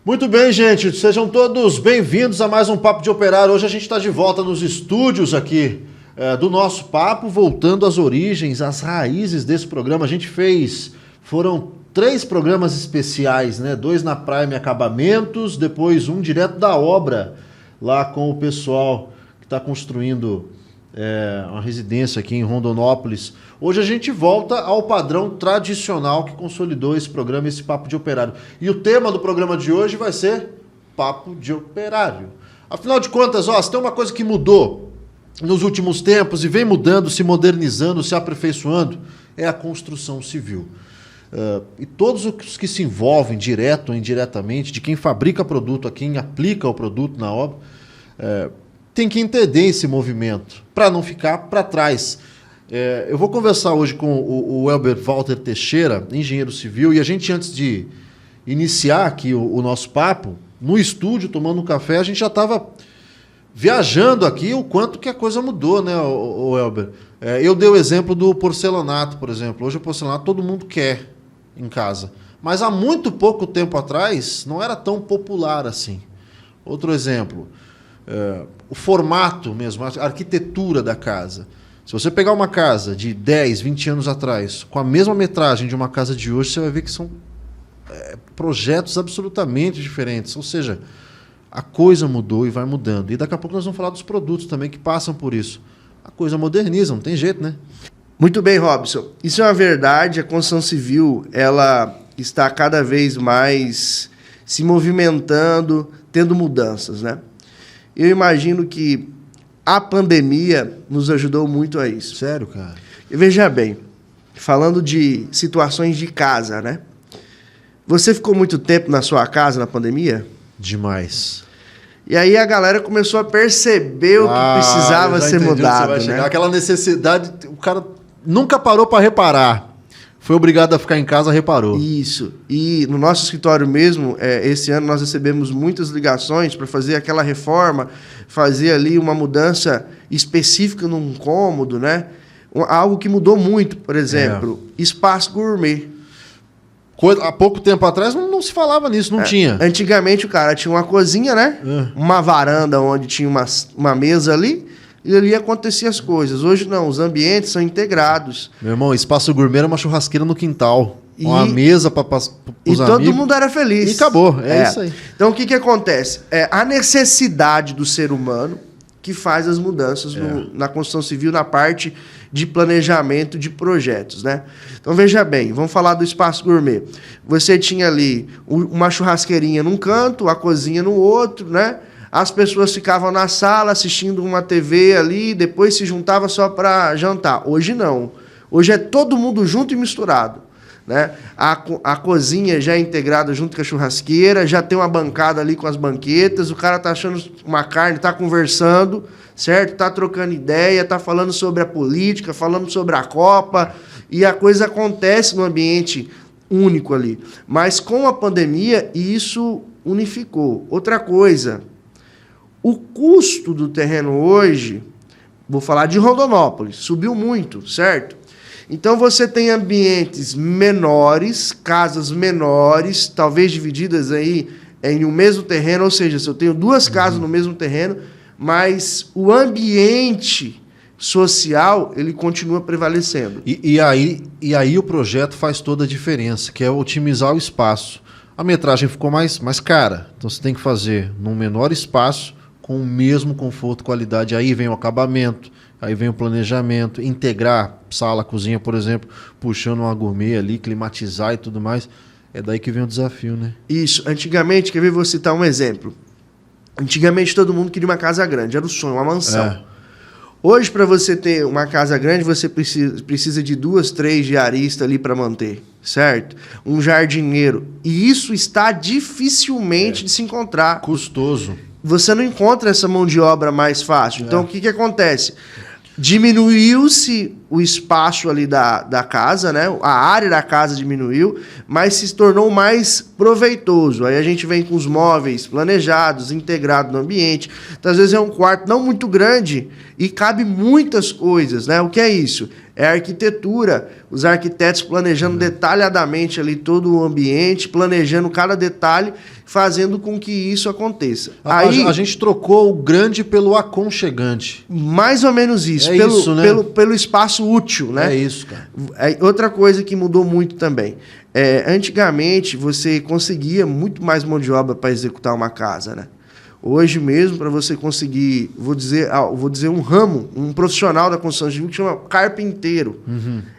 Muito bem, gente. Sejam todos bem-vindos a mais um Papo de Operário. Hoje a gente está de volta nos estúdios aqui do nosso papo, voltando às origens, às raízes desse programa. A gente foram 3 programas especiais, né? 2 na Prime Acabamentos, depois um direto da obra, lá com o pessoal que está construindo uma residência aqui em Rondonópolis. Hoje a gente volta ao padrão tradicional que consolidou esse programa, esse Papo de Operário. E o tema do programa de hoje vai ser Papo de Operário. Afinal de contas, se tem uma coisa que mudou nos últimos tempos e vem mudando, se modernizando, se aperfeiçoando, é a construção civil. E todos os que se envolvem, direto ou indiretamente, de quem fabrica produto, a quem aplica o produto na obra, tem que entender esse movimento para não ficar para trás. Eu vou conversar hoje com o Elber Walter Teixeira, engenheiro civil, e a gente, antes de iniciar aqui o nosso papo, no estúdio, tomando um café, a gente já estava viajando aqui o quanto que a coisa mudou, né, o Elber? Eu dei o exemplo do porcelanato, por exemplo. Hoje o porcelanato todo mundo quer em casa. Mas há muito pouco tempo atrás não era tão popular assim. Outro exemplo, o formato mesmo, a arquitetura da casa. Se você pegar uma casa de 10, 20 anos atrás, com a mesma metragem de uma casa de hoje, você vai ver que são projetos absolutamente diferentes. Ou seja, a coisa mudou e vai mudando. E daqui a pouco nós vamos falar dos produtos também que passam por isso. A coisa moderniza, não tem jeito, né? Muito bem, Robson. Isso é uma verdade. A construção civil, ela está cada vez mais se movimentando, tendo mudanças, né? Eu imagino que a pandemia nos ajudou muito a isso. Sério, cara? E veja bem, falando de situações de casa, né? Você ficou muito tempo na sua casa na pandemia? Demais. E aí a galera começou a perceber o que precisava ser mudado, né? Aquela necessidade, o cara nunca parou para reparar. Foi obrigado a ficar em casa, reparou. Isso. E no nosso escritório mesmo, esse ano nós recebemos muitas ligações para fazer aquela reforma, fazer ali uma mudança específica num cômodo, né? Algo que mudou muito, por exemplo, espaço gourmet. Há pouco tempo atrás não se falava nisso, não tinha. Antigamente o cara tinha uma cozinha, né? Uma varanda onde tinha uma mesa ali, e ali acontecia as coisas. Hoje não, os ambientes são integrados. Meu irmão, espaço gourmet era uma churrasqueira no quintal. Uma mesa para os amigos. E todo mundo era feliz. E acabou, isso aí. Então o que acontece? A necessidade do ser humano que faz as mudanças na construção civil, na parte de planejamento de projetos, né? Então veja bem, vamos falar do espaço gourmet. Você tinha ali uma churrasqueirinha num canto, a cozinha no outro, né? As pessoas ficavam na sala assistindo uma TV ali, depois se juntava só para jantar. Hoje não. Hoje é todo mundo junto e misturado, né? A cozinha já é integrada junto com a churrasqueira, já tem uma bancada ali com as banquetas, o cara tá achando uma carne, tá conversando, certo? Tá trocando ideia, tá falando sobre a política, falando sobre a Copa, e a coisa acontece no ambiente único ali. Mas com a pandemia, isso unificou. Outra coisa, o custo do terreno hoje, vou falar de Rondonópolis, subiu muito, certo? Então você tem ambientes menores, casas menores, talvez divididas aí em um mesmo terreno, ou seja, se eu tenho 2 casas no mesmo terreno, mas o ambiente social, ele continua prevalecendo. E aí o projeto faz toda a diferença, que é otimizar o espaço. A metragem ficou mais cara, então você tem que fazer num menor espaço, com o mesmo conforto e qualidade. Aí vem o acabamento, aí vem o planejamento, integrar sala, cozinha, por exemplo, puxando uma gourmet ali, climatizar e tudo mais. É daí que vem o desafio, né? Isso. Antigamente, quer ver, vou citar um exemplo. Antigamente todo mundo queria uma casa grande, era o sonho, uma mansão. Hoje, para você ter uma casa grande, você precisa de 2, 3 diaristas ali para manter, certo? Um jardineiro. E isso está dificilmente de se encontrar. Custoso. Você não encontra essa mão de obra mais fácil. Então, o que acontece? Diminuiu-se o espaço ali da casa, né? A área da casa diminuiu, mas se tornou mais proveitoso. Aí a gente vem com os móveis planejados, integrados no ambiente. Então, às vezes é um quarto não muito grande e cabe muitas coisas, né? O que é isso? É a arquitetura, os arquitetos planejando detalhadamente ali todo o ambiente, planejando cada detalhe, fazendo com que isso aconteça. Aí, a gente trocou o grande pelo aconchegante. Mais ou menos isso, é pelo, isso, né? pelo espaço útil, né? É isso, cara. Outra coisa que mudou muito também. Antigamente, você conseguia muito mais mão de obra para executar uma casa, né? Hoje mesmo, para você conseguir, vou dizer um ramo, um profissional da construção civil que chama carpinteiro.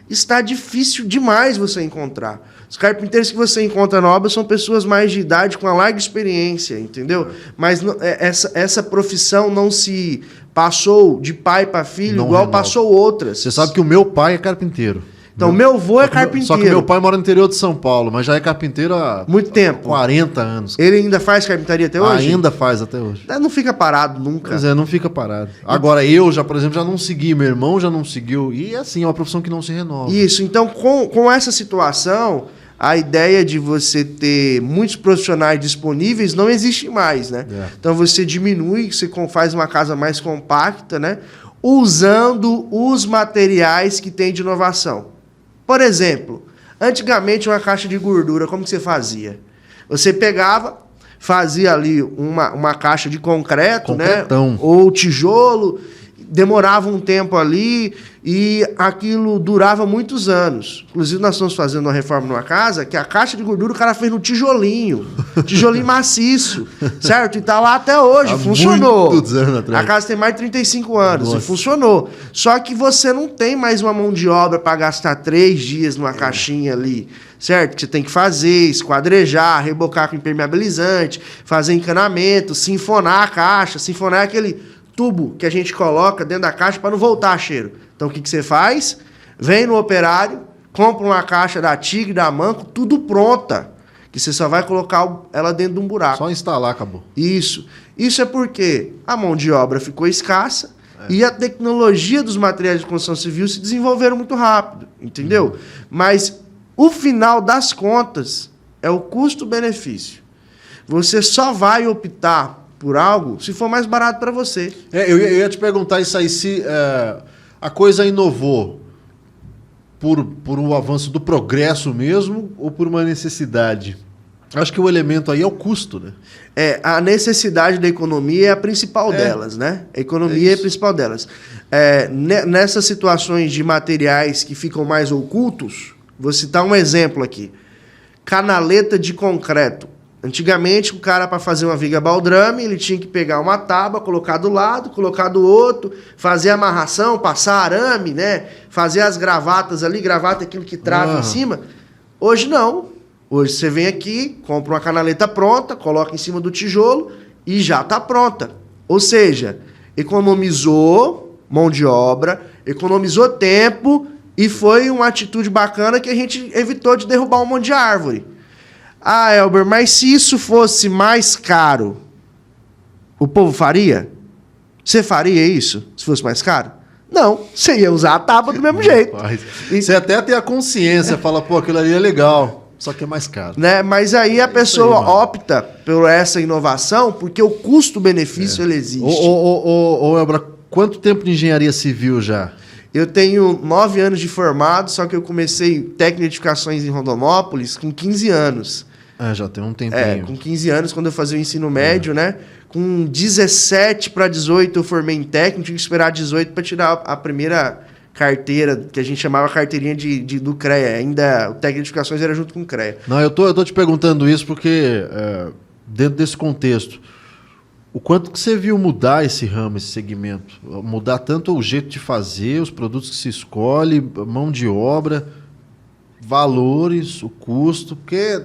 Está difícil demais você encontrar. Os carpinteiros que você encontra na obra são pessoas mais de idade, com uma larga experiência, entendeu? Mas essa profissão não se passou de pai para filho, Não igual renova. passou outras. Você sabe que o meu pai é carpinteiro. Então, meu avô é carpinteiro. Só que meu pai mora no interior de São Paulo, mas já é carpinteiro há muito tempo. 40 anos. Ele ainda faz carpintaria até hoje? Ainda faz até hoje. Não fica parado nunca. Pois é, não fica parado. Agora eu já, por exemplo, já não segui, meu irmão já não seguiu. E assim, é uma profissão que não se renova. Isso, então com essa situação, a ideia de você ter muitos profissionais disponíveis não existe mais, né? Então você diminui, você faz uma casa mais compacta, né? Usando os materiais que tem de inovação. Por exemplo, antigamente uma caixa de gordura, como que você fazia? Você pegava, fazia ali uma caixa de concreto, Concretão, né? Ou tijolo, demorava um tempo ali e aquilo durava muitos anos. Inclusive, nós estamos fazendo uma reforma numa casa que a caixa de gordura o cara fez no tijolinho maciço, certo? E tá lá até hoje, Há funcionou. muitos anos atrás. A casa tem mais de 35 anos Nossa. e funcionou. Só que você não tem mais uma mão de obra para gastar 3 dias numa caixinha ali, certo? Que você tem que fazer, esquadrejar, rebocar com impermeabilizante, fazer encanamento, sinfonar a caixa. Sinfonar é aquele tubo que a gente coloca dentro da caixa para não voltar cheiro. Então, o que você faz? Vem no operário, compra uma caixa da Tigre, da Manco, tudo pronta, que você só vai colocar ela dentro de um buraco. Só instalar, acabou. Isso. Isso é porque a mão de obra ficou escassa e a tecnologia dos materiais de construção civil se desenvolveram muito rápido, entendeu? Mas o final das contas é o custo-benefício. Você só vai optar por algo se for mais barato para você. Eu ia te perguntar isso aí, se a coisa inovou por o avanço do progresso mesmo ou por uma necessidade? Acho que o elemento aí é o custo, né? A necessidade da economia é a principal delas, né? A economia é a principal delas. Nessas situações de materiais que ficam mais ocultos, vou citar um exemplo aqui. Canaleta de concreto. Antigamente, o cara, para fazer uma viga baldrame, ele tinha que pegar uma tábua, colocar do lado, colocar do outro, fazer a amarração, passar arame, né? Fazer as gravatas ali, gravata é aquilo que trava em cima. Hoje não. Hoje você vem aqui, compra uma canaleta pronta, coloca em cima do tijolo e já está pronta. Ou seja, economizou mão de obra, economizou tempo e foi uma atitude bacana que a gente evitou de derrubar um monte de árvore. Ah, Elber, mas se isso fosse mais caro, o povo faria? Você faria isso se fosse mais caro? Não, você ia usar a tábua do mesmo jeito. Você até tem a consciência, fala, pô, aquilo ali é legal, só que é mais caro. Né? Mas aí a pessoa opta por essa inovação porque o custo-benefício ele existe. Ô, Elber, quanto tempo de engenharia civil já? Eu tenho 9 anos de formado, só que eu comecei técnico de edificações em Rondonópolis com 15 anos. Já tem um tempinho. Com 15 anos, quando eu fazia o ensino médio, né? Com 17 para 18 eu formei em técnico, tinha que esperar 18 para tirar a primeira carteira, que a gente chamava carteirinha do CREA. Ainda o técnico de edificações era junto com o CREA. Não, eu tô te perguntando isso porque, dentro desse contexto, o quanto que você viu mudar esse ramo, esse segmento? Mudar tanto o jeito de fazer, os produtos que se escolhe, mão de obra, valores, o custo, porque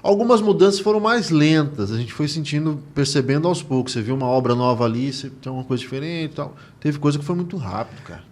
algumas mudanças foram mais lentas, a gente foi percebendo aos poucos. Você viu uma obra nova ali, você tem uma coisa diferente e tal. Teve coisa que foi muito rápido, cara.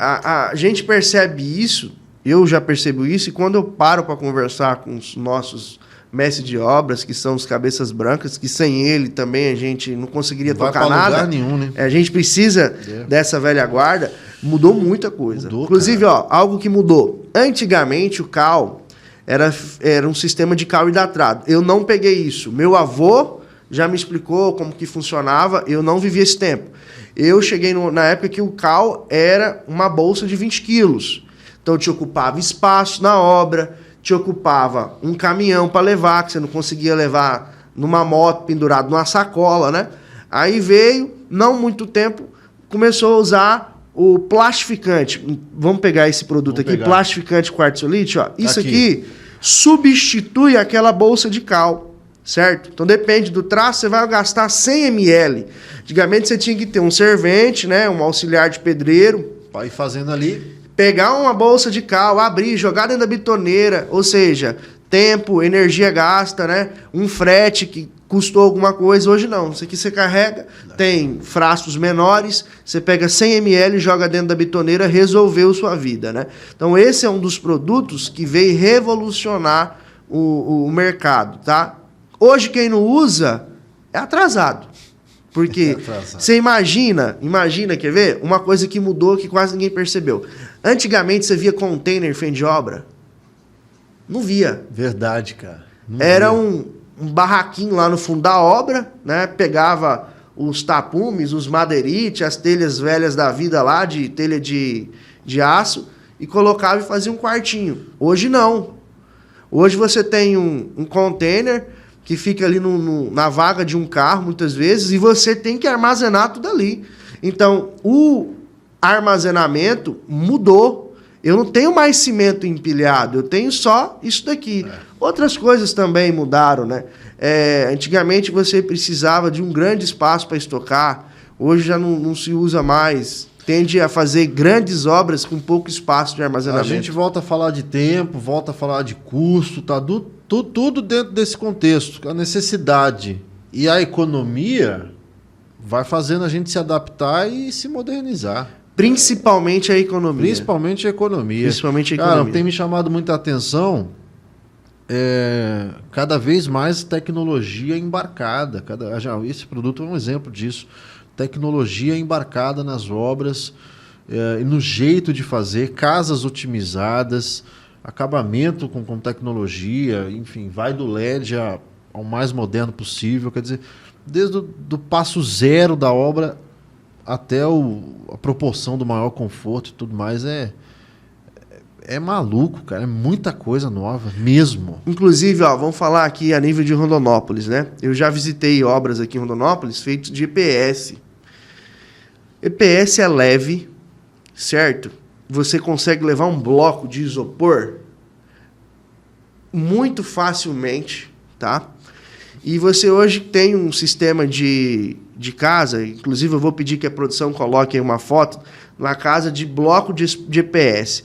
A gente percebe isso, eu já percebo isso, e quando eu paro para conversar com os nossos mestres de obras, que são os cabeças brancas, que sem ele também a gente não conseguiria tocar nada. Lugar nenhum, né? A gente precisa dessa velha guarda. Mudou muita coisa. Inclusive, algo que mudou. Antigamente, o cal era um sistema de cal hidratrado. Eu não peguei isso. Meu avô já me explicou como que funcionava, eu não vivi esse tempo. Eu cheguei na época que o cal era uma bolsa de 20 quilos. Então te ocupava espaço na obra, te ocupava um caminhão para levar, que você não conseguia levar numa moto pendurado numa sacola, né? Aí veio, não muito tempo, começou a usar o plastificante. Vamos pegar esse produto aqui, plastificante quartzolite, ó. Isso aqui substitui aquela bolsa de cal, certo? Então depende do traço, você vai gastar 100 ml. Antigamente você tinha que ter um servente, né, um auxiliar de pedreiro, para ir fazendo ali, pegar uma bolsa de cal, abrir, jogar dentro da bitoneira, ou seja, tempo, energia gasta, né? Um frete que custou alguma coisa. Hoje não. Isso aqui você carrega, tem frascos menores, você pega 100 ml, joga dentro da bitoneira, resolveu sua vida, né? Então esse é um dos produtos que veio revolucionar o mercado, tá? Hoje quem não usa é atrasado. Porque você imagina, quer ver? Uma coisa que mudou que quase ninguém percebeu. Antigamente você via container fim de obra? Não via. Verdade, cara. Era um barraquinho lá no fundo da obra, né? Pegava os tapumes, os madeirites, as telhas velhas da vida lá, de telha de aço, e colocava e fazia um quartinho. Hoje não. Hoje você tem um container que fica ali na vaga de um carro, muitas vezes, e você tem que armazenar tudo ali. Então, o armazenamento mudou. Eu não tenho mais cimento empilhado, eu tenho só isso daqui. Outras coisas também mudaram, né? Antigamente você precisava de um grande espaço para estocar, hoje já não se usa mais. Tende a fazer grandes obras com pouco espaço de armazenamento. A gente volta a falar de tempo, volta a falar de custo, tá? Tudo dentro desse contexto. A necessidade e a economia vai fazendo a gente se adaptar e se modernizar. Principalmente a economia. Principalmente a economia. Cara, tem me chamado muita atenção cada vez mais tecnologia embarcada. Esse produto é um exemplo disso. Tecnologia embarcada nas obras, e no jeito de fazer, casas otimizadas, acabamento com tecnologia, enfim, vai do LED ao mais moderno possível. Quer dizer, desde do passo zero da obra até a proporção do maior conforto e tudo mais, é maluco, cara. É muita coisa nova, mesmo. Inclusive, vamos falar aqui a nível de Rondonópolis, né? Eu já visitei obras aqui em Rondonópolis feitas de EPS. EPS é leve, certo? Você consegue levar um bloco de isopor muito facilmente, tá? E você hoje tem um sistema de casa, inclusive eu vou pedir que a produção coloque aí uma foto, na casa de bloco de EPS.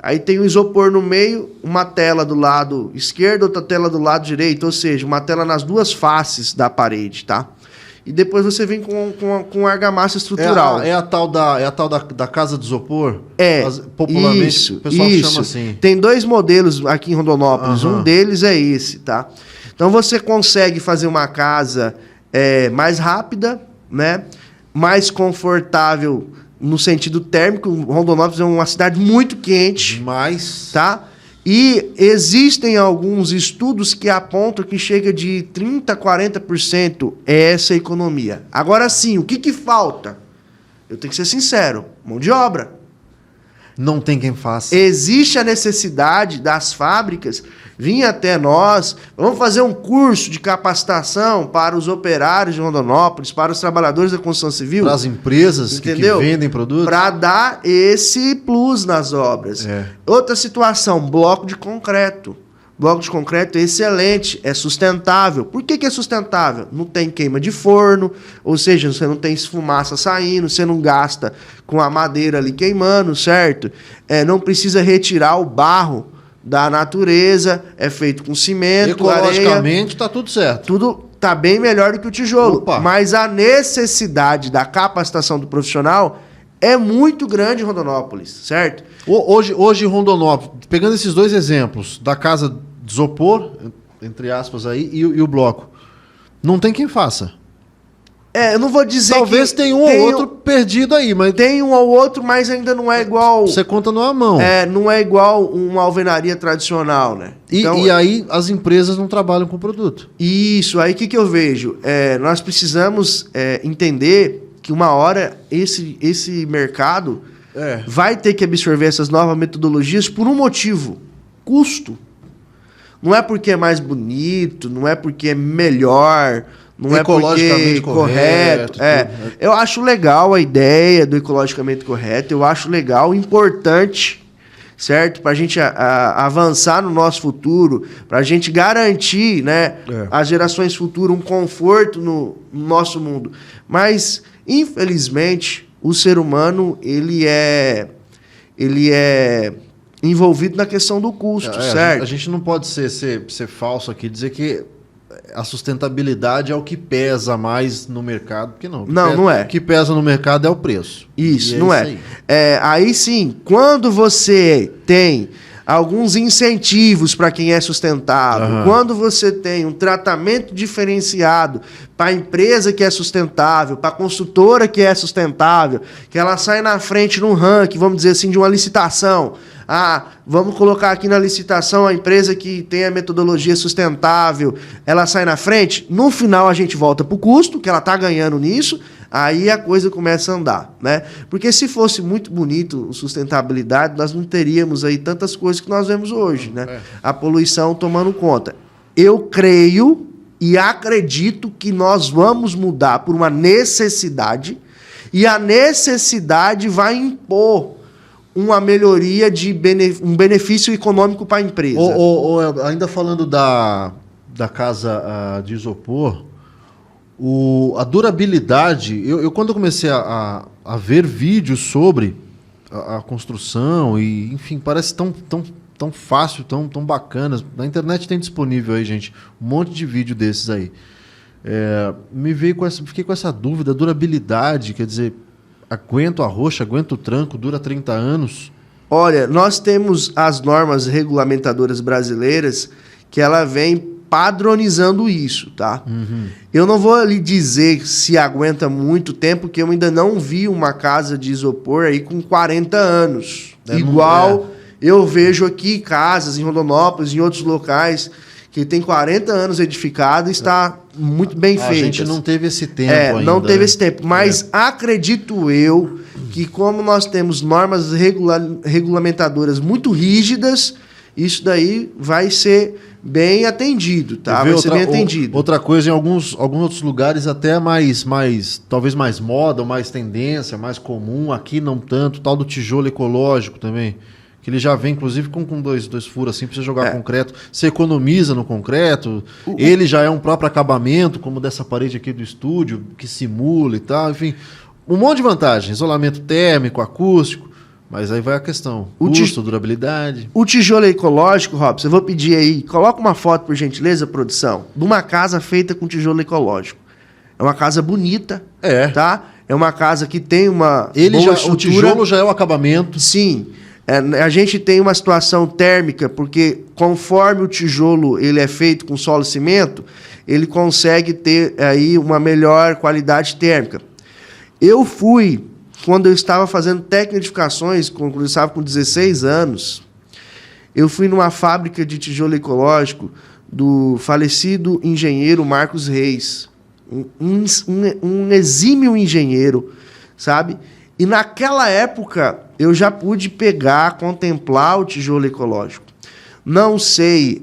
Aí tem um isopor no meio, uma tela do lado esquerdo, outra tela do lado direito, ou seja, uma tela nas duas faces da parede, tá? E depois você vem com argamassa estrutural. É a tal da casa de isopor? Popularmente isso, o pessoal chama assim. Tem 2 modelos aqui em Rondonópolis, um deles é esse, tá? Então você consegue fazer uma casa mais rápida, né? Mais confortável no sentido térmico. Rondonópolis é uma cidade muito quente. Demais. Tá? E existem alguns estudos que apontam que chega de 30% a 40% essa economia. Agora sim, o que falta? Eu tenho que ser sincero, mão de obra. Não tem quem faça. Existe a necessidade das fábricas vir até nós, vamos fazer um curso de capacitação para os operários de Rondonópolis, para os trabalhadores da construção civil. Para as empresas que vendem produtos. Para dar esse plus nas obras. Outra situação, bloco de concreto. Bloco de concreto é excelente, é sustentável. Por que é sustentável? Não tem queima de forno, ou seja, você não tem fumaça saindo, você não gasta com a madeira ali queimando, certo? Não precisa retirar o barro da natureza, é feito com cimento, areia. Ecologicamente está tudo certo. Tudo está bem melhor do que o tijolo. Opa. Mas a necessidade da capacitação do profissional é muito grande em Rondonópolis, certo? Hoje em Rondonópolis, pegando esses 2 exemplos, da casa de isopor, entre aspas, aí, e o bloco, não tem quem faça. Eu não vou dizer Talvez tenha um ou outro perdido aí, mas... Tem um ou outro, mas ainda não é igual... Você conta numa mão. Não é igual uma alvenaria tradicional, né? Então, e aí as empresas não trabalham com o produto. Isso, aí o que eu vejo? Nós precisamos entender que uma hora esse mercado vai ter que absorver essas novas metodologias por um motivo: custo. Não é porque é mais bonito, não é porque é melhor, não é porque é correto. Eu acho legal a ideia do ecologicamente correto, eu acho legal, importante, certo? Para a gente avançar no nosso futuro, para a gente garantir, né, às gerações futuras um conforto no nosso mundo. Mas, infelizmente, o ser humano ele é envolvido na questão do custo, certo? A gente não pode ser falso aqui, dizer que a sustentabilidade é o que pesa mais no mercado, porque não. Não é. O que pesa no mercado é o preço. Isso, não é. Aí sim, quando você tem alguns incentivos para quem é sustentável, quando você tem um tratamento diferenciado para a empresa que é sustentável, para a consultora que é sustentável, que ela sai na frente num ranking, vamos dizer assim, de uma licitação. Vamos colocar aqui na licitação a empresa que tem a metodologia sustentável, ela sai na frente, no final a gente volta para o custo, que ela está ganhando nisso, aí a coisa começa a andar, né? Porque se fosse muito bonito sustentabilidade, nós não teríamos aí tantas coisas que nós vemos hoje, né? A poluição tomando conta. Eu creio e acredito que nós vamos mudar por uma necessidade, e a necessidade vai impor uma melhoria de um benefício econômico para a empresa. Ainda falando da casa de isopor, a durabilidade, eu quando eu comecei a ver vídeos sobre a construção, e enfim, parece tão fácil, tão bacana. Na internet tem disponível aí, gente, um monte de vídeo desses aí. Fiquei com essa dúvida, durabilidade, quer dizer, aguento a rocha, aguento o tranco, dura 30 anos? Olha, nós temos as normas regulamentadoras brasileiras que ela vem padronizando isso, tá? Eu não vou lhe dizer se aguenta muito tempo, porque eu ainda não vi uma casa de isopor aí com 40 anos. Eu vejo aqui casas em Rondonópolis, em outros locais, que tem 40 anos edificado e está muito bem feita. A gente não teve esse tempo ainda. Não teve esse tempo, mas acredito eu que como nós temos normas regulamentadoras muito rígidas, isso daí vai ser bem atendido, tá? Vai ser bem atendido. Outra coisa, em alguns outros lugares até talvez mais moda, ou mais tendência, mais comum, aqui não tanto, tal do tijolo ecológico também. Que ele já vem, inclusive, com dois furos assim, para você jogar concreto. Você economiza no concreto. Ele já é um próprio acabamento, como dessa parede aqui do estúdio, que simula e tal. Enfim, um monte de vantagem. Isolamento térmico, acústico. Mas aí vai a questão. Custo, durabilidade. O tijolo ecológico, Robson, eu vou pedir aí, coloca uma foto, por gentileza, produção, de uma casa feita com tijolo ecológico. É uma casa bonita, tá? É uma casa que tem uma boa estrutura. O tijolo já é o acabamento. Sim. A gente tem uma situação térmica, porque conforme o tijolo ele é feito com solo e cimento, ele consegue ter aí uma melhor qualidade térmica. Eu fui, quando eu estava fazendo tecnificações, quando eu estava com 16 anos, eu fui numa fábrica de tijolo ecológico do falecido engenheiro Marcos Reis, um exímio engenheiro, sabe? E naquela época eu já pude contemplar o tijolo ecológico. Não sei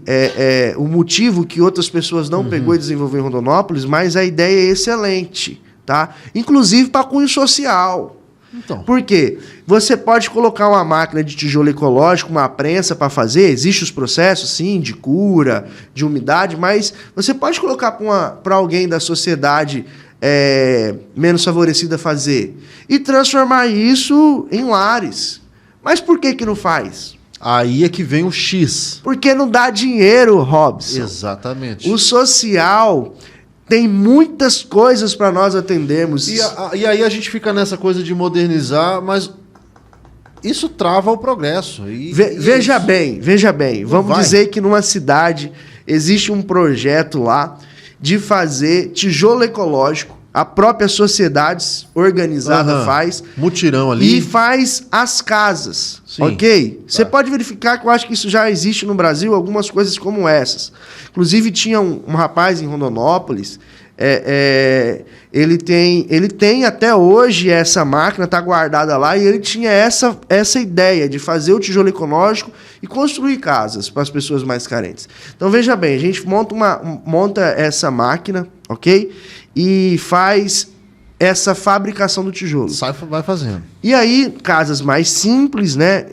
o motivo que outras pessoas não pegou e desenvolveu em Rondonópolis, mas a ideia é excelente, tá? Inclusive para cunho social. Então. Por quê? Você pode colocar uma máquina de tijolo ecológico, uma prensa para fazer, existem os processos, sim, de cura, de umidade, mas você pode colocar para alguém da sociedade menos favorecida fazer e transformar isso em lares. Mas por que não faz? Aí é que vem o X. Porque não dá dinheiro, Robson. Exatamente. O social tem muitas coisas para nós atendermos. E aí a gente fica nessa coisa de modernizar, mas isso trava o progresso. Veja bem. Vamos dizer que numa cidade existe um projeto lá de fazer tijolo ecológico. A própria sociedade organizada faz. Mutirão ali. E faz as casas. Sim, ok? Você pode verificar que eu acho que isso já existe no Brasil, algumas coisas como essas. Inclusive, tinha um rapaz em Rondonópolis, Ele tem até hoje essa máquina, está guardada lá, e ele tinha essa ideia de fazer o tijolo ecológico e construir casas para as pessoas mais carentes. Então, veja bem, a gente monta essa máquina, ok? E faz essa fabricação do tijolo. Vai fazendo. E aí, casas mais simples, né?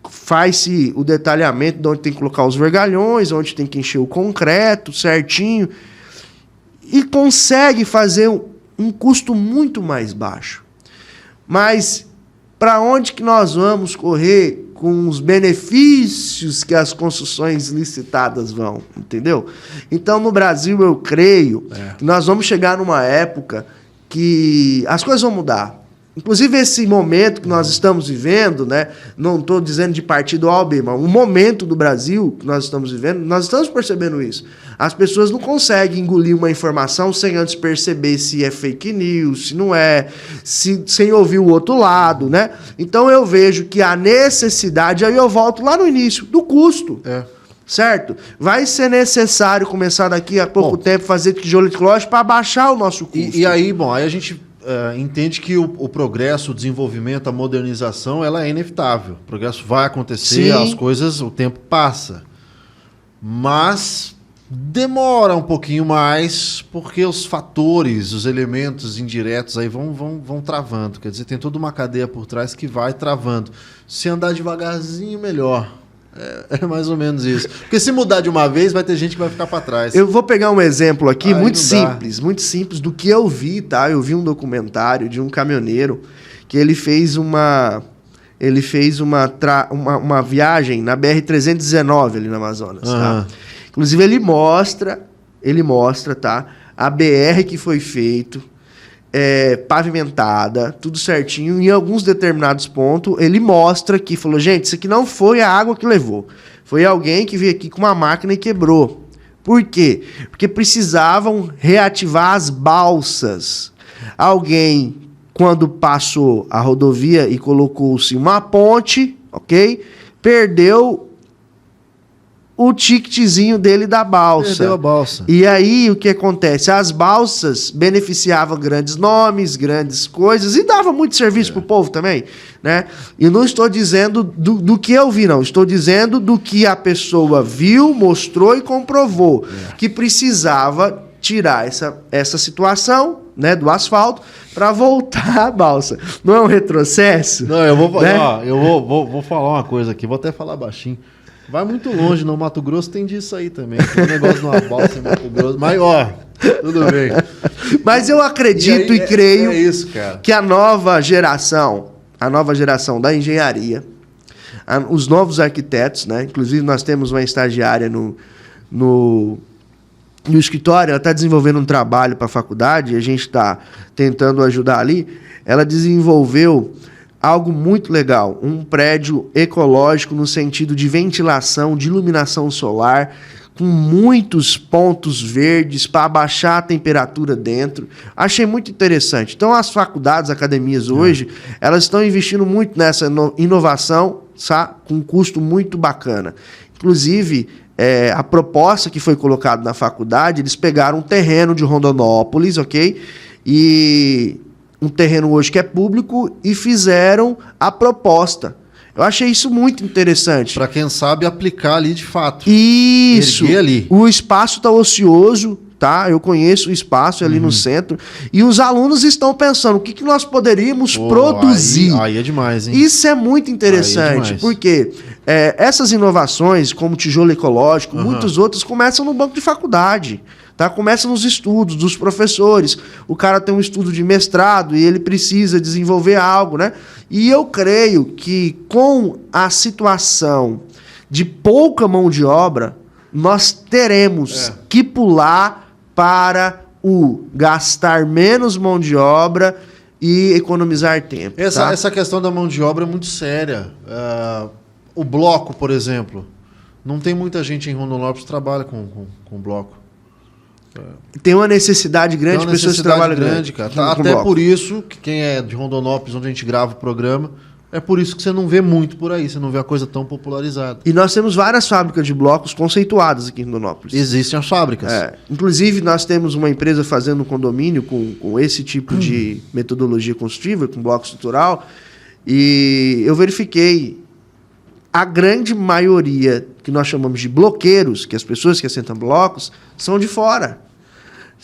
Faz-se o detalhamento de onde tem que colocar os vergalhões, onde tem que encher o concreto certinho, e consegue fazer um custo muito mais baixo. Mas para onde que nós vamos correr com os benefícios que as construções licitadas vão? Entendeu? Então, no Brasil, eu creio que nós vamos chegar numa época que as coisas vão mudar. Inclusive, esse momento que nós estamos vivendo, né? Não estou dizendo de partido A ou B, mas o momento do Brasil que nós estamos vivendo, nós estamos percebendo isso. As pessoas não conseguem engolir uma informação sem antes perceber se é fake news, se não é, sem ouvir o outro lado, né? Então, eu vejo que a necessidade, aí eu volto lá no início, do custo. Certo? Vai ser necessário começar daqui a pouco tempo fazer tijolo ecológico para baixar o nosso custo. E aí, aí a gente entende que o progresso, o desenvolvimento, a modernização, ela é inevitável. O progresso vai acontecer, as coisas, o tempo passa. Mas demora um pouquinho mais, porque os fatores, os elementos indiretos aí vão travando. Quer dizer, tem toda uma cadeia por trás que vai travando. Se andar devagarzinho, melhor. É mais ou menos isso. Porque se mudar de uma vez, vai ter gente que vai ficar para trás. Eu vou pegar um exemplo aqui muito simples do que eu vi, tá? Eu vi um documentário de um caminhoneiro que ele fez uma viagem na BR-319 ali no Amazonas, tá? Inclusive ele mostra, tá? A BR que foi feito, pavimentada, tudo certinho. Em alguns determinados pontos, ele mostra que falou, gente, isso aqui não foi a água que levou. Foi alguém que veio aqui com uma máquina e quebrou. Por quê? Porque precisavam reativar as balsas. Alguém, quando passou a rodovia e colocou-se uma ponte, ok? Perdeu o ticketzinho dele da balsa. Perdeu a balsa. E aí, o que acontece? As balsas beneficiavam grandes nomes, grandes coisas, e dava muito serviço pro povo também, né? E não estou dizendo do que eu vi, não. Estou dizendo do que a pessoa viu, mostrou e comprovou. Que precisava tirar essa situação, né, do asfalto para voltar a balsa. Não é um retrocesso? Não, eu vou, né? Vou falar uma coisa aqui, vou até falar baixinho. Vai muito longe, no Mato Grosso tem disso aí também. Tem um negócio numa balsa em Mato Grosso. Mas, tudo bem. Mas eu acredito e creio isso, cara, que a nova geração da engenharia, os novos arquitetos, né? Inclusive, nós temos uma estagiária no escritório, ela está desenvolvendo um trabalho para a faculdade, e a gente está tentando ajudar ali. Ela desenvolveu algo muito legal, um prédio ecológico no sentido de ventilação, de iluminação solar, com muitos pontos verdes para abaixar a temperatura dentro. Achei muito interessante. Então, as faculdades, academias hoje, elas estão investindo muito nessa inovação, sabe? Com um custo muito bacana. Inclusive, a proposta que foi colocada na faculdade, eles pegaram um terreno de Rondonópolis, ok? E um terreno hoje que é público, e fizeram a proposta. Eu achei isso muito interessante. Para quem sabe aplicar ali de fato. Isso. Erguer ali. O espaço está ocioso, tá? Eu conheço o espaço ali no centro. E os alunos estão pensando, o que nós poderíamos produzir? Aí é demais, hein? Isso é muito interessante, porque essas inovações, como tijolo ecológico, muitos outros, começam no banco de faculdade. Tá? Começa nos estudos dos professores. O cara tem um estudo de mestrado e ele precisa desenvolver algo, né? E eu creio que com a situação de pouca mão de obra, nós teremos que pular para o gastar menos mão de obra e economizar tempo. Essa questão da mão de obra é muito séria. O bloco, por exemplo, não tem muita gente em Rondonópolis que trabalha com bloco. Tem uma necessidade grande de pessoas que trabalham grande, cara. Até por isso, que quem é de Rondonópolis, onde a gente grava o programa, É por isso que você não vê muito por aí, você não vê a coisa tão popularizada. E nós temos várias fábricas de blocos conceituadas aqui em Rondonópolis. Existem as fábricas. Inclusive, nós temos uma empresa fazendo um condomínio com esse tipo de metodologia construtiva, com bloco estrutural, e eu verifiquei a grande maioria que nós chamamos de bloqueiros, que as pessoas que assentam blocos, são de fora.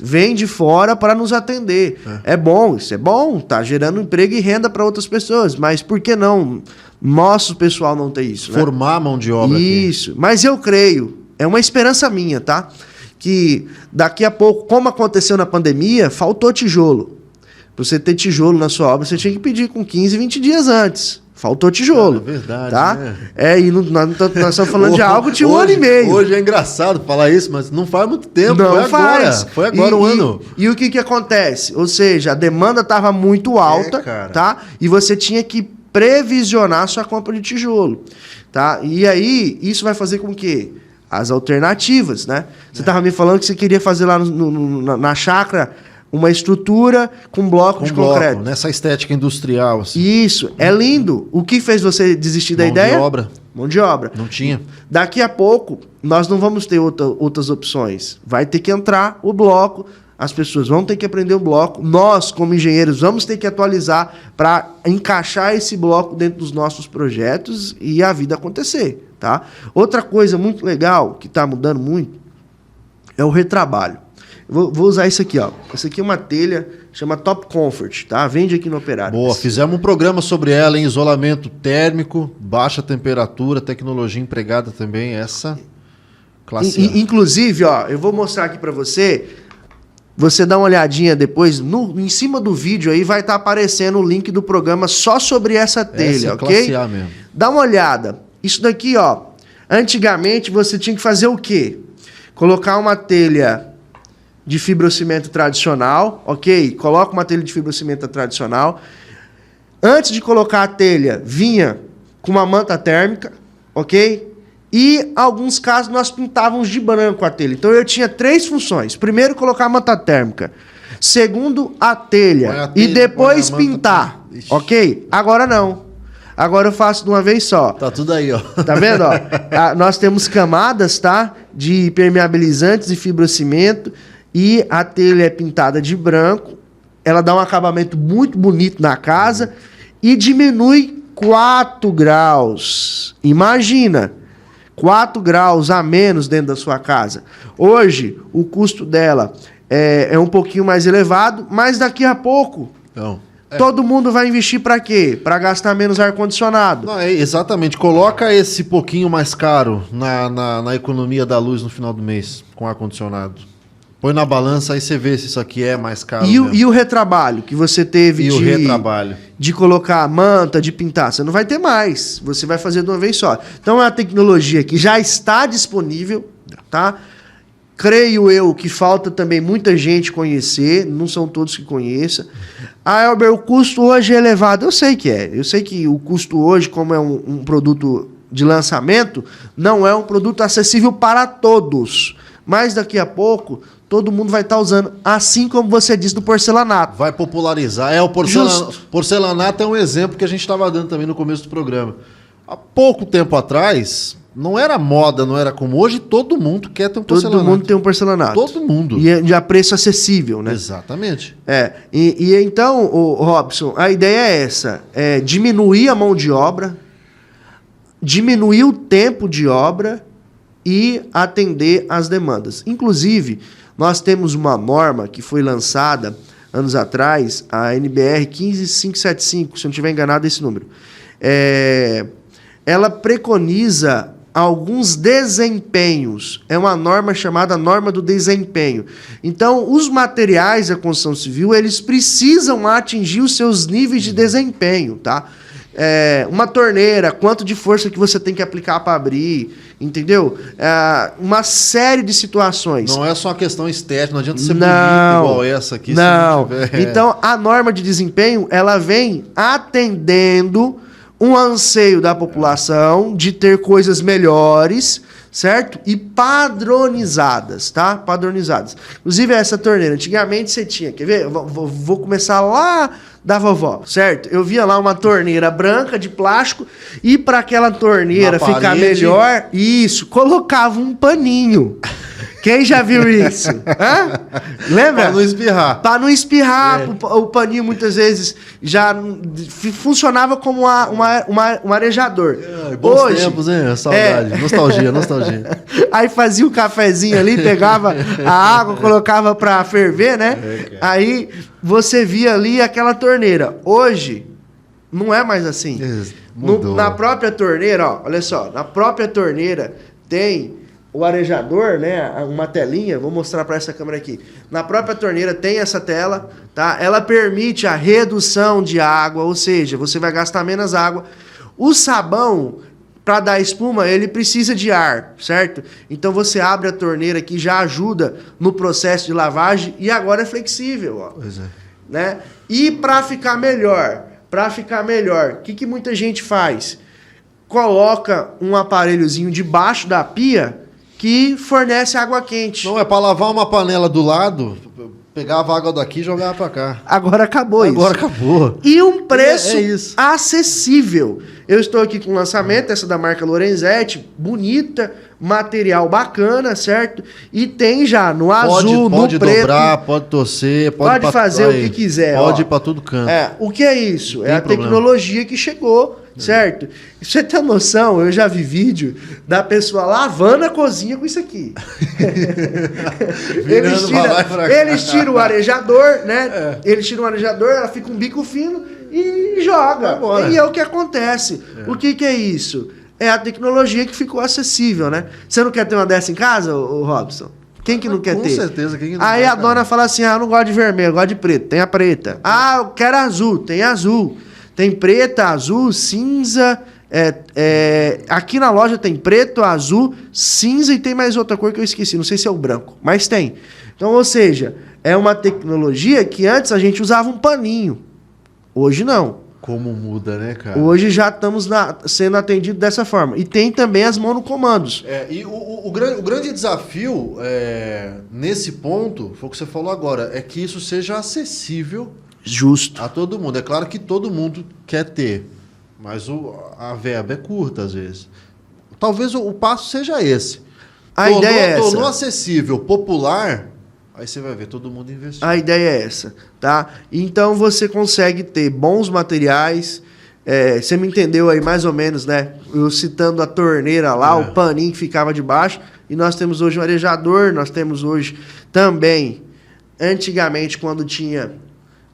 Vem de fora para nos atender. É bom, isso é bom, tá gerando emprego e renda para outras pessoas, mas por que não nosso pessoal não ter isso? Formar a mão de obra isso, aqui. Mas eu creio, é uma esperança minha, tá? Que daqui a pouco, como aconteceu na pandemia, faltou tijolo. Para você ter tijolo na sua obra, você tinha que pedir com 15, 20 dias antes. Faltou tijolo. É verdade, tá? Né? E nós estamos falando de algo de 1 ano e meio. Hoje é engraçado falar isso, mas não faz muito tempo. Não faz. Foi agora um ano. E o que acontece? Ou seja, a demanda estava muito alta, tá? E você tinha que previsionar a sua compra de tijolo. Tá? E aí, isso vai fazer com que as alternativas, né? Você estava me falando que você queria fazer lá na chácara uma estrutura com bloco de concreto. Nessa estética industrial. Assim. Isso, é lindo. O que fez você desistir da ideia? Mão de obra. Mão de obra. Não tinha. Daqui a pouco, nós não vamos ter outras opções. Vai ter que entrar o bloco, as pessoas vão ter que aprender o bloco. Nós, como engenheiros, vamos ter que atualizar para encaixar esse bloco dentro dos nossos projetos e a vida acontecer. Tá? Outra coisa muito legal, que está mudando muito, é o retrabalho. Vou usar isso aqui, ó. Essa aqui é uma telha, chama Top Comfort, tá? Vende aqui no Operário. Boa, fizemos um programa sobre ela em isolamento térmico, baixa temperatura, tecnologia empregada também, essa classe A. Inclusive, ó, eu vou mostrar aqui para você dá uma olhadinha depois, em cima do vídeo aí vai estar aparecendo o link do programa só sobre essa telha, essa é ok? Classe A mesmo. Dá uma olhada. Isso daqui, ó, antigamente você tinha que fazer o quê? Colocar uma telha de fibrocimento tradicional, ok? Coloca uma telha de fibrocimento tradicional. Antes de colocar a telha, vinha com uma manta térmica, ok? E, em alguns casos, nós pintávamos de branco a telha. Então, eu tinha 3 funções. Primeiro, colocar a manta térmica. Segundo, a telha. E depois pintar, ok? Agora não. Agora eu faço de uma vez só. Tá tudo aí, ó. Tá vendo, ó? Nós temos camadas, tá? De permeabilizantes e fibrocimento. E a telha é pintada de branco, ela dá um acabamento muito bonito na casa e diminui 4 graus. Imagina, 4 graus a menos dentro da sua casa. Hoje, o custo dela é um pouquinho mais elevado, mas daqui a pouco, todo mundo vai investir para quê? Para gastar menos ar-condicionado. Exatamente, coloca esse pouquinho mais caro na economia da luz no final do mês, com ar-condicionado. Põe na balança, aí você vê se isso aqui é mais caro. E o retrabalho que você teve de colocar a manta, de pintar? Você não vai ter mais. Você vai fazer de uma vez só. Então é uma tecnologia que já está disponível, tá? Creio eu que falta também muita gente conhecer, não são todos que conheçam. Elber, o custo hoje é elevado. Eu sei que é. Eu sei que o custo hoje, como é um produto de lançamento, não é um produto acessível para todos. Mas daqui a pouco, todo mundo vai estar usando, assim como você disse do porcelanato. Vai popularizar. O porcelanato é um exemplo que a gente estava dando também no começo do programa. Há pouco tempo atrás, não era moda, não era como hoje, todo mundo quer ter um porcelanato. Todo mundo tem um porcelanato. Todo mundo. E a preço acessível, né? Exatamente. E então, Robson, a ideia é essa, diminuir a mão de obra, diminuir o tempo de obra e atender às demandas. Inclusive, nós temos uma norma que foi lançada anos atrás, a NBR 15575, se eu não estiver enganado esse número. Ela preconiza alguns desempenhos. É uma norma chamada norma do desempenho. Então, os materiais da construção civil, eles precisam atingir os seus níveis de desempenho, tá? Uma torneira, quanto de força que você tem que aplicar para abrir, entendeu? Uma série de situações. Não é só uma questão estética, não adianta ser bonito igual essa aqui. Não. Então, a norma de desempenho, ela vem atendendo um anseio da população de ter coisas melhores, certo? E padronizadas, tá? Padronizadas. Inclusive essa torneira, antigamente você tinha, quer ver? Vou começar lá da vovó, certo? Eu via lá uma torneira branca de plástico e para aquela torneira ficar melhor, isso, colocava um paninho. Quem já viu isso? Hã? Lembra? Para não espirrar. Para não espirrar, o paninho muitas vezes já funcionava como um arejador. Bons hoje, tempos, hein? Saudade. Nostalgia. Aí fazia um cafezinho ali, pegava a água, colocava para ferver, né? Aí você via ali aquela torneira. Hoje, não é mais assim. Na própria torneira, ó, olha só, na própria torneira tem o arejador, né, uma telinha, vou mostrar para essa câmera aqui. Na própria torneira tem essa tela, tá? Ela permite a redução de água, ou seja, você vai gastar menos água. O sabão, para dar espuma, ele precisa de ar, certo? Então você abre a torneira aqui, já ajuda no processo de lavagem e agora é flexível, ó. Pois é. Né? E para ficar melhor, o que muita gente faz? Coloca um aparelhozinho debaixo da pia que fornece água quente. Não, é para lavar uma panela do lado, pegava água daqui e jogava para cá. Agora acabou isso. Agora acabou. E um preço acessível. Eu estou aqui com o lançamento, essa da marca Lorenzetti, bonita, material bacana, certo? E tem já no azul, no preto. Pode dobrar, pode torcer, pode fazer o que quiser. Pode ir para todo canto. O que é isso? É a tecnologia que chegou, certo? Você tem noção, eu já vi vídeo da pessoa lavando a cozinha com isso aqui. Eles tiram o arejador, né? Eles tiram o arejador, ela fica um bico fino e joga. E é o que acontece. O que é isso? É a tecnologia que ficou acessível, né? Você não quer ter uma dessa em casa, ô Robson? Quem que não quer ter? Com certeza. Quem que não Aí quer, a dona fala assim, eu não gosto de vermelho, eu gosto de preto. Tem a preta. Eu quero azul. Tem azul. Tem preta, azul, cinza. Aqui na loja tem preto, azul, cinza e tem mais outra cor que eu esqueci. Não sei se é o branco, mas tem. Então, ou seja, é uma tecnologia que antes a gente usava um paninho. Hoje não. Como muda, né, cara? Hoje já estamos sendo atendidos dessa forma. E tem também as monocomandos. E o grande desafio nesse ponto, foi o que você falou agora, é que isso seja acessível justo a todo mundo. É claro que todo mundo quer ter, mas a verba é curta às vezes. Talvez o passo seja esse. A ideia é essa. Tornou acessível, popular, aí você vai ver todo mundo investir. A ideia é essa, tá? Então você consegue ter bons materiais. Você me entendeu aí mais ou menos, né? Eu citando a torneira lá, o paninho que ficava debaixo. E nós temos hoje um arejador, nós temos hoje também, antigamente, quando tinha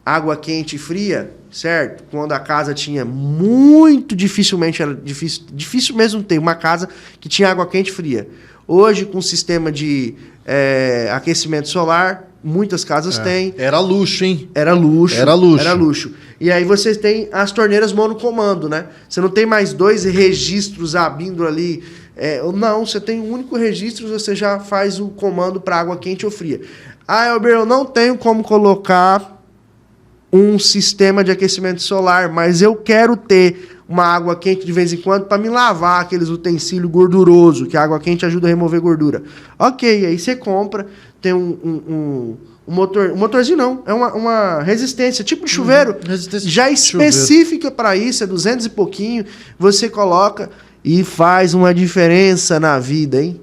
água quente e fria, certo? Quando a casa tinha muito dificilmente, era difícil mesmo ter uma casa que tinha água quente e fria. Hoje, com o sistema de aquecimento solar, muitas casas têm. Era luxo, hein? Era luxo. E aí você tem as torneiras monocomando, né? Você não tem mais 2 registros abrindo ali. Não, você tem um único registro, você já faz o comando para água quente ou fria. Elber, eu não tenho como colocar um sistema de aquecimento solar, mas eu quero ter uma água quente de vez em quando para me lavar aqueles utensílios gordurosos, que a água quente ajuda a remover gordura. Ok, aí você compra, tem um motorzinho não, é uma resistência, tipo de chuveiro, já específica para isso, é 200 e pouquinho, você coloca e faz uma diferença na vida, hein?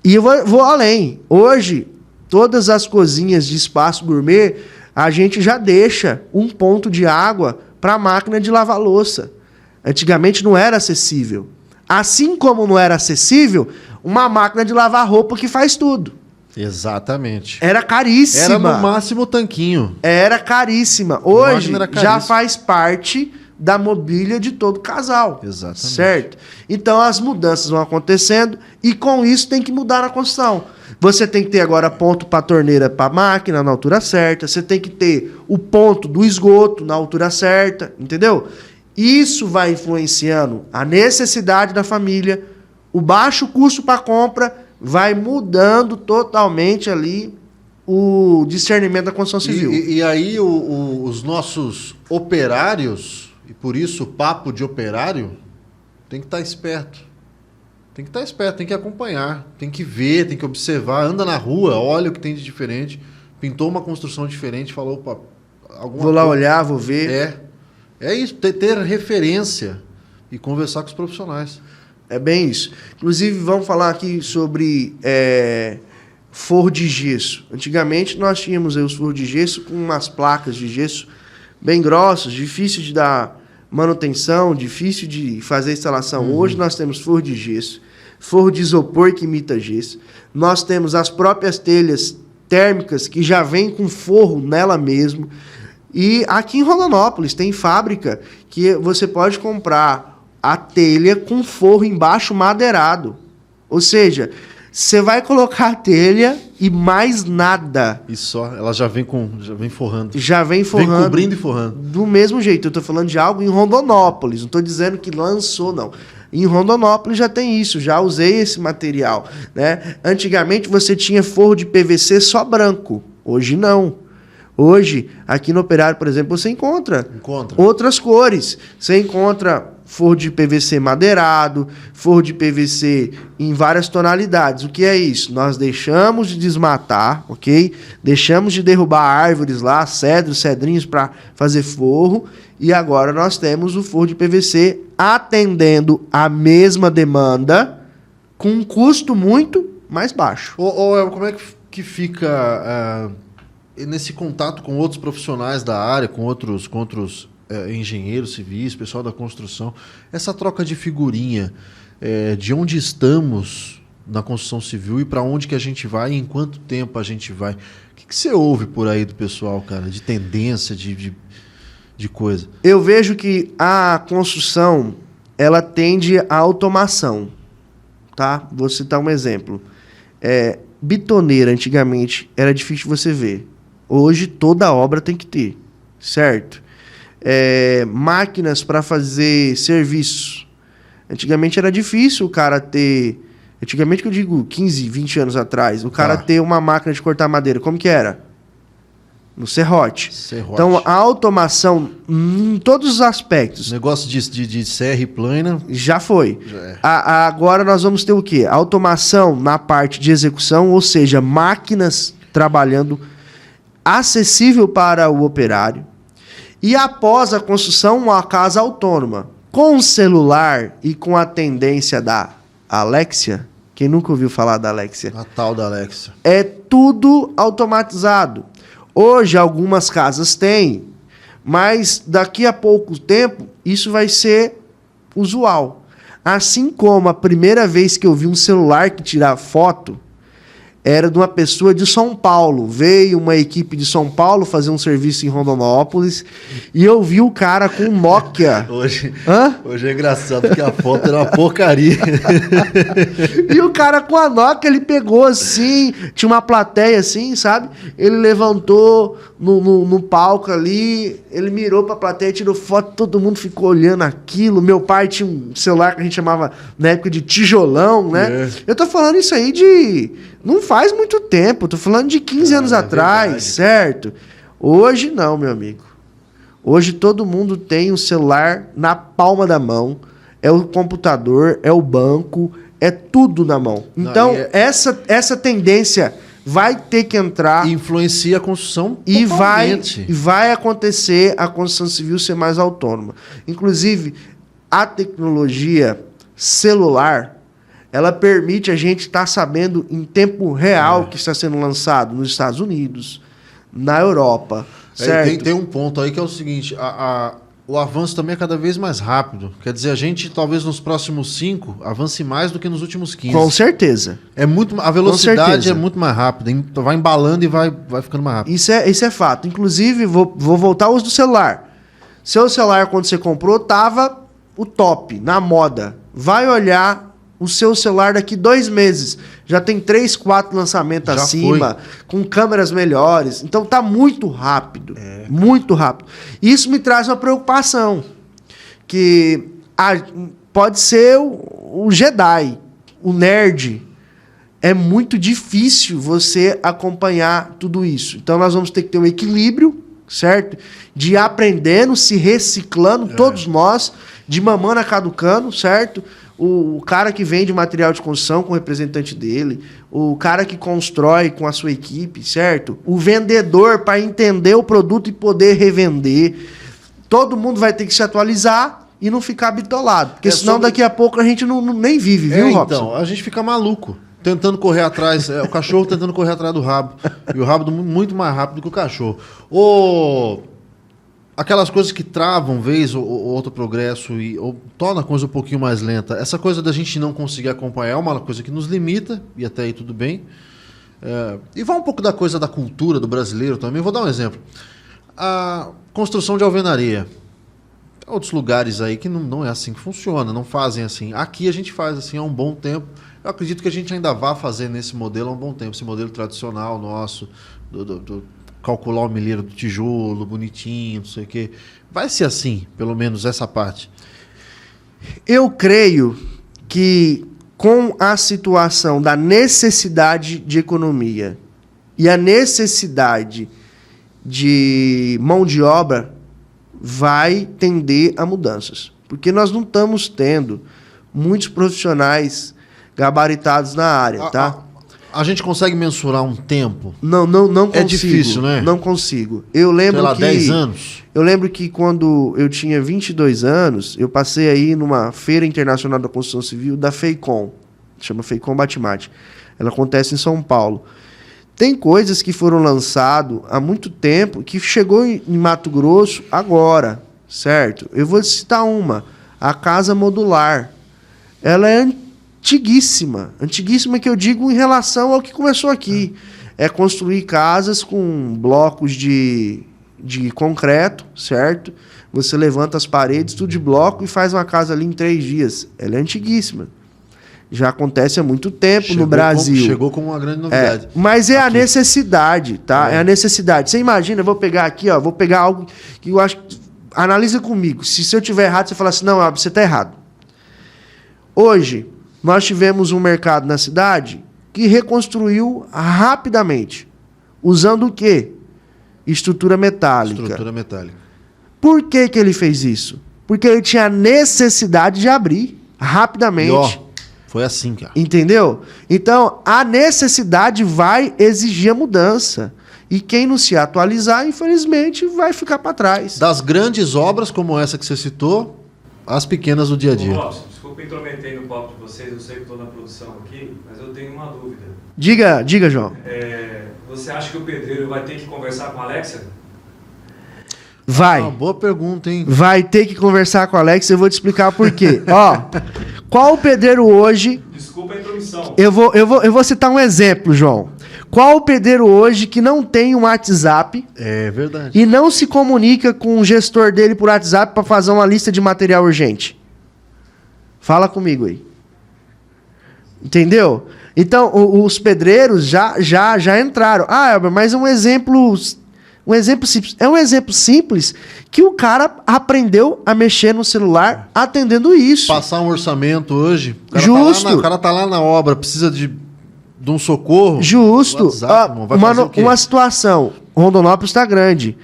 E eu vou além. Hoje, todas as cozinhas de espaço gourmet, a gente já deixa um ponto de água para a máquina de lavar louça. Antigamente não era acessível. Assim como não era acessível, uma máquina de lavar roupa que faz tudo. Exatamente. Era caríssima. Era no máximo o tanquinho. Era caríssima. Hoje já faz parte da mobília de todo casal. Exatamente. Certo? Então as mudanças vão acontecendo e com isso tem que mudar na construção. Você tem que ter agora ponto para a torneira, para a máquina na altura certa. Você tem que ter o ponto do esgoto na altura certa. Entendeu? Isso vai influenciando a necessidade da família, o baixo custo para compra, vai mudando totalmente ali o discernimento da construção civil. E aí os nossos operários, e por isso o papo de operário, tem que estar esperto. Tem que estar esperto, tem que acompanhar, tem que ver, tem que observar, anda na rua, olha o que tem de diferente, pintou uma construção diferente, falou, opa, vou lá olhar, vou ver. É isso, ter referência e conversar com os profissionais. É bem isso. Inclusive, vamos falar aqui sobre forro de gesso. Antigamente, nós tínhamos os forros de gesso com umas placas de gesso bem grossas, difícil de dar manutenção, difícil de fazer a instalação. Hoje, nós temos forro de gesso, forro de isopor que imita gesso. Nós temos as próprias telhas térmicas que já vêm com forro nela mesmo. E aqui em Rondonópolis tem fábrica que você pode comprar a telha com forro embaixo madeirado. Ou seja, você vai colocar a telha e mais nada. E só, ela já vem forrando. Já vem forrando. Vem cobrindo e forrando. Do mesmo jeito. Eu estou falando de algo em Rondonópolis. Não estou dizendo que lançou, não. Em Rondonópolis já tem isso. Já usei esse material, né? Antigamente você tinha forro de PVC só branco. Hoje não. Hoje, aqui no Operário, por exemplo, você encontra outras cores. Você encontra forro de PVC madeirado, forro de PVC em várias tonalidades. O que é isso? Nós deixamos de desmatar, ok? Deixamos de derrubar árvores lá, cedros, cedrinhos para fazer forro. E agora nós temos o forro de PVC atendendo a mesma demanda com um custo muito mais baixo. Como é que fica... nesse contato com outros profissionais da área, com outros engenheiros civis, pessoal da construção, essa troca de figurinha, de onde estamos na construção civil e para onde que a gente vai e em quanto tempo a gente vai. O que você ouve por aí do pessoal, cara, de tendência, de coisa? Eu vejo que a construção, ela tende à automação, tá? Vou citar um exemplo. Bitoneira, antigamente, era difícil você ver. Hoje, toda obra tem que ter, certo? Máquinas para fazer serviço. Antigamente era difícil o cara ter... Antigamente, que eu digo 15, 20 anos atrás, o cara ter uma máquina de cortar madeira. Como que era? No serrote. Então, a automação, em todos os aspectos... Negócio de serra e plana... Já foi. Agora nós vamos ter o quê? Automação na parte de execução, ou seja, máquinas trabalhando acessível para o operário. E após a construção, uma casa autônoma. Com o celular e com a tendência da Alexia, quem nunca ouviu falar da Alexia? A tal da Alexia. É tudo automatizado. Hoje, algumas casas têm, mas daqui a pouco tempo, isso vai ser usual. Assim como a primeira vez que eu vi um celular que tirava foto, era de uma pessoa de São Paulo. Veio uma equipe de São Paulo fazer um serviço em Rondonópolis e eu vi o cara com um Nokia. Hoje é engraçado, porque a foto era uma porcaria. E o cara com a Nokia, ele pegou assim, tinha uma plateia assim, sabe? Ele levantou no palco ali, ele mirou pra plateia, tirou foto, todo mundo ficou olhando aquilo. Meu pai tinha um celular que a gente chamava na época de tijolão, né? Eu tô falando isso aí de... Não faz muito tempo, tô falando de 15 anos atrás, verdade. Certo? Hoje não, meu amigo. Hoje todo mundo tem um celular na palma da mão, é o computador, é o banco, é tudo na mão. Então, essa tendência vai ter que entrar... Influencia a construção e vai acontecer a construção civil ser mais autônoma. Inclusive, a tecnologia celular... ela permite a gente estar sabendo em tempo real o que está sendo lançado nos Estados Unidos, na Europa, certo? Tem um ponto aí que é o seguinte, o avanço também é cada vez mais rápido. Quer dizer, a gente talvez nos próximos 5 avance mais do que nos últimos 15. Com certeza. A velocidade é muito mais rápida, vai embalando e vai ficando mais rápido. Isso é fato. Inclusive, vou voltar ao uso do celular. Seu celular, quando você comprou, estava o top, na moda. Vai olhar... o seu celular daqui 2 meses já tem 3, 4 lançamentos já acima, com câmeras melhores. Então tá muito rápido, muito rápido. Isso me traz uma preocupação, que pode ser o Jedi, o nerd. É muito difícil você acompanhar tudo isso. Então nós vamos ter que ter um equilíbrio, certo? De aprendendo, se reciclando, todos nós, de mamando a cada cano, certo? o cara que vende material de construção com o representante dele, o cara que constrói com a sua equipe, certo? O vendedor para entender o produto e poder revender. Todo mundo vai ter que se atualizar e não ficar bitolado. Porque senão daqui a pouco a gente nem vive, viu, Robson? Então, a gente fica maluco, tentando correr atrás, o cachorro tentando correr atrás do rabo. E o rabo muito mais rápido que o cachorro. Aquelas coisas que travam vez ou outro progresso ou torna a coisa um pouquinho mais lenta. Essa coisa da gente não conseguir acompanhar é uma coisa que nos limita, e até aí tudo bem. E vai um pouco da coisa da cultura do brasileiro também. Vou dar um exemplo. A construção de alvenaria. Tem outros lugares aí que não é assim que funciona, não fazem assim. Aqui a gente faz assim há um bom tempo. Eu acredito que a gente ainda vai fazer nesse modelo há um bom tempo. Esse modelo tradicional nosso, calcular o milheiro do tijolo, bonitinho, não sei o quê. Vai ser assim, pelo menos essa parte. Eu creio que com a situação da necessidade de economia e a necessidade de mão de obra, vai tender a mudanças. Porque nós não estamos tendo muitos profissionais gabaritados na área, tá? A gente consegue mensurar um tempo? Não consigo. É difícil, né? Não consigo. Eu lembro sei lá, 10 anos? Eu lembro que quando eu tinha 22 anos, eu passei aí numa Feira Internacional da Construção Civil da FEICOM. Chama FEICOM Batimate. Ela acontece em São Paulo. Tem coisas que foram lançadas há muito tempo que chegou em Mato Grosso agora, certo? Eu vou citar uma. A casa modular. Ela é antiguíssima. Antiguíssima que eu digo em relação ao que começou aqui. É construir casas com blocos de concreto, certo? Você levanta as paredes, tudo de bloco, e faz uma casa ali em 3 dias. Ela é antiguíssima. Já acontece há muito tempo no Brasil. Chegou como uma grande novidade. Mas é aqui. A necessidade, tá? É a necessidade. Você imagina, eu vou pegar aqui, ó, vou pegar algo que eu acho... Analisa comigo. Se eu tiver errado, você fala assim, não, você está errado. Hoje, nós tivemos um mercado na cidade que reconstruiu rapidamente. Usando o quê? Estrutura metálica. Estrutura metálica. Por que ele fez isso? Porque ele tinha necessidade de abrir rapidamente. Foi assim, cara. Entendeu? Então, a necessidade vai exigir a mudança. E quem não se atualizar, infelizmente, vai ficar para trás. Das grandes obras como essa que você citou, as pequenas do dia a dia. Desculpa intrometer no papo de vocês, eu sei que estou na produção aqui, mas eu tenho uma dúvida. Diga, João. Você acha que o pedreiro vai ter que conversar com a Alexia? Vai. Boa pergunta, hein? Vai ter que conversar com a Alex, eu vou te explicar por quê. Ó, qual o pedreiro hoje... Desculpa a intromissão. Eu vou citar um exemplo, João. Qual o pedreiro hoje que não tem um WhatsApp... É verdade. E não se comunica com o gestor dele por WhatsApp para fazer uma lista de material urgente? Fala comigo aí. Entendeu? Então, os pedreiros já entraram. Ah, Elber, mas um exemplo simples. É um exemplo simples que o cara aprendeu a mexer no celular atendendo isso. Passar um orçamento hoje. Justo. O cara tá lá na obra, precisa de um socorro. Justo. WhatsApp, vai fazer o quê? Uma situação. Rondonópolis está grande.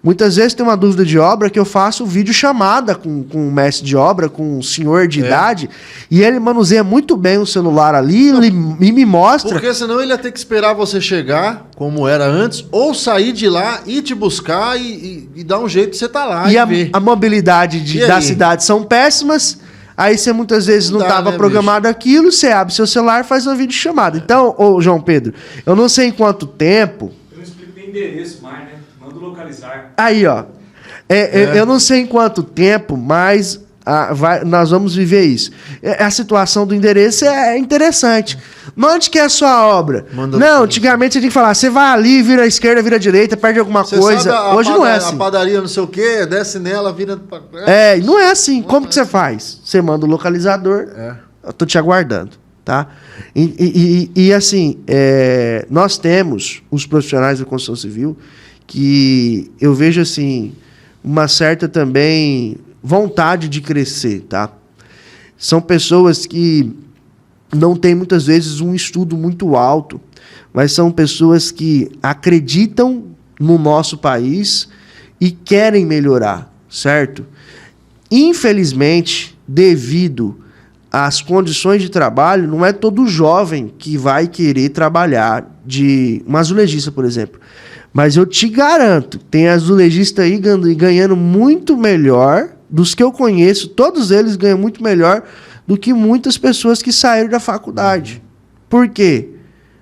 Muitas vezes tem uma dúvida de obra que eu faço vídeo chamada com o mestre de obra, com um senhor de idade, e ele manuseia muito bem o celular ali e me mostra. Porque senão ele ia ter que esperar você chegar, como era antes, ou sair de lá, ir te buscar e dar um jeito de você estar lá. E a mobilidade da cidade são péssimas. Aí você muitas vezes não estava programado aquilo, você abre seu celular e faz uma videochamada. Então, João Pedro, eu não sei em quanto tempo... Eu não explico nem endereço mais, né? Manda localizar. Aí, ó. Eu não sei em quanto tempo, mas nós vamos viver isso. A situação do endereço é interessante. Onde que é a sua obra? Não, antigamente você tinha que falar, você vai ali, vira à esquerda, vira à direita, perde alguma coisa. Hoje não é assim. A padaria não sei o quê, desce nela, vira... Não é assim. Como que você faz? Você manda o localizador, eu tô te aguardando, tá? E assim, nós temos os profissionais da construção civil que eu vejo assim uma certa também vontade de crescer, tá? São pessoas que não têm muitas vezes um estudo muito alto, mas são pessoas que acreditam no nosso país e querem melhorar, certo? Infelizmente, devido as condições de trabalho, não é todo jovem que vai querer trabalhar de um azulejista, por exemplo. Mas eu te garanto, tem azulejista aí ganhando muito melhor dos que eu conheço. Todos eles ganham muito melhor do que muitas pessoas que saíram da faculdade. Por quê?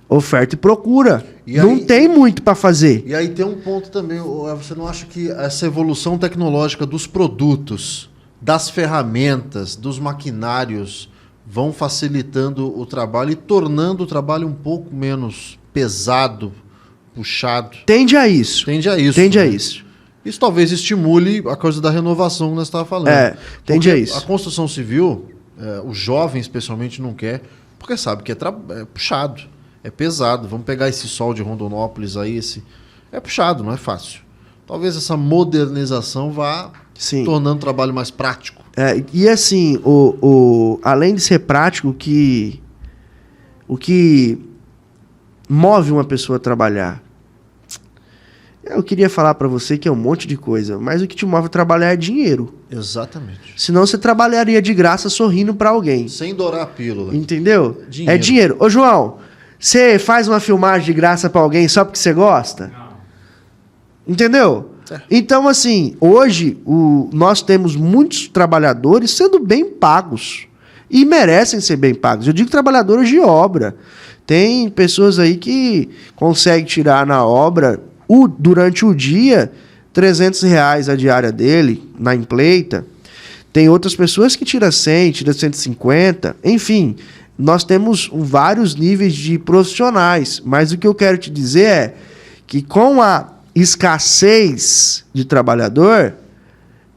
Oferta e procura. Não tem muito para fazer. E aí tem um ponto também, você não acha que essa evolução tecnológica dos produtos, das ferramentas, dos maquinários vão facilitando o trabalho e tornando o trabalho um pouco menos pesado, puxado? Tende a isso. Tende a isso. Tende né? a isso. Isso talvez estimule a coisa da renovação que nós estávamos falando. Tende Porque a isso. A construção civil, o jovem especialmente não quer, porque sabe que é puxado, é pesado. Vamos pegar esse sol de Rondonópolis aí, é puxado, não é fácil. Talvez essa modernização vá tornando o trabalho mais prático. E assim, além de ser prático, o que move uma pessoa a trabalhar, eu queria falar para você que é um monte de coisa, mas o que te move a trabalhar é dinheiro. Exatamente. Senão você trabalharia de graça sorrindo para alguém. Sem dourar a pílula. Entendeu? Dinheiro. É dinheiro. Ô, João, você faz uma filmagem de graça para alguém só porque você gosta? Não. Entendeu? Então, assim, hoje nós temos muitos trabalhadores sendo bem pagos. E merecem ser bem pagos. Eu digo trabalhadores de obra. Tem pessoas aí que conseguem tirar na obra, durante o dia, R$300 a diária dele, na empleita. Tem outras pessoas que tiram 100, tiram 150. Enfim, nós temos vários níveis de profissionais. Mas o que eu quero te dizer é que com a escassez de trabalhador,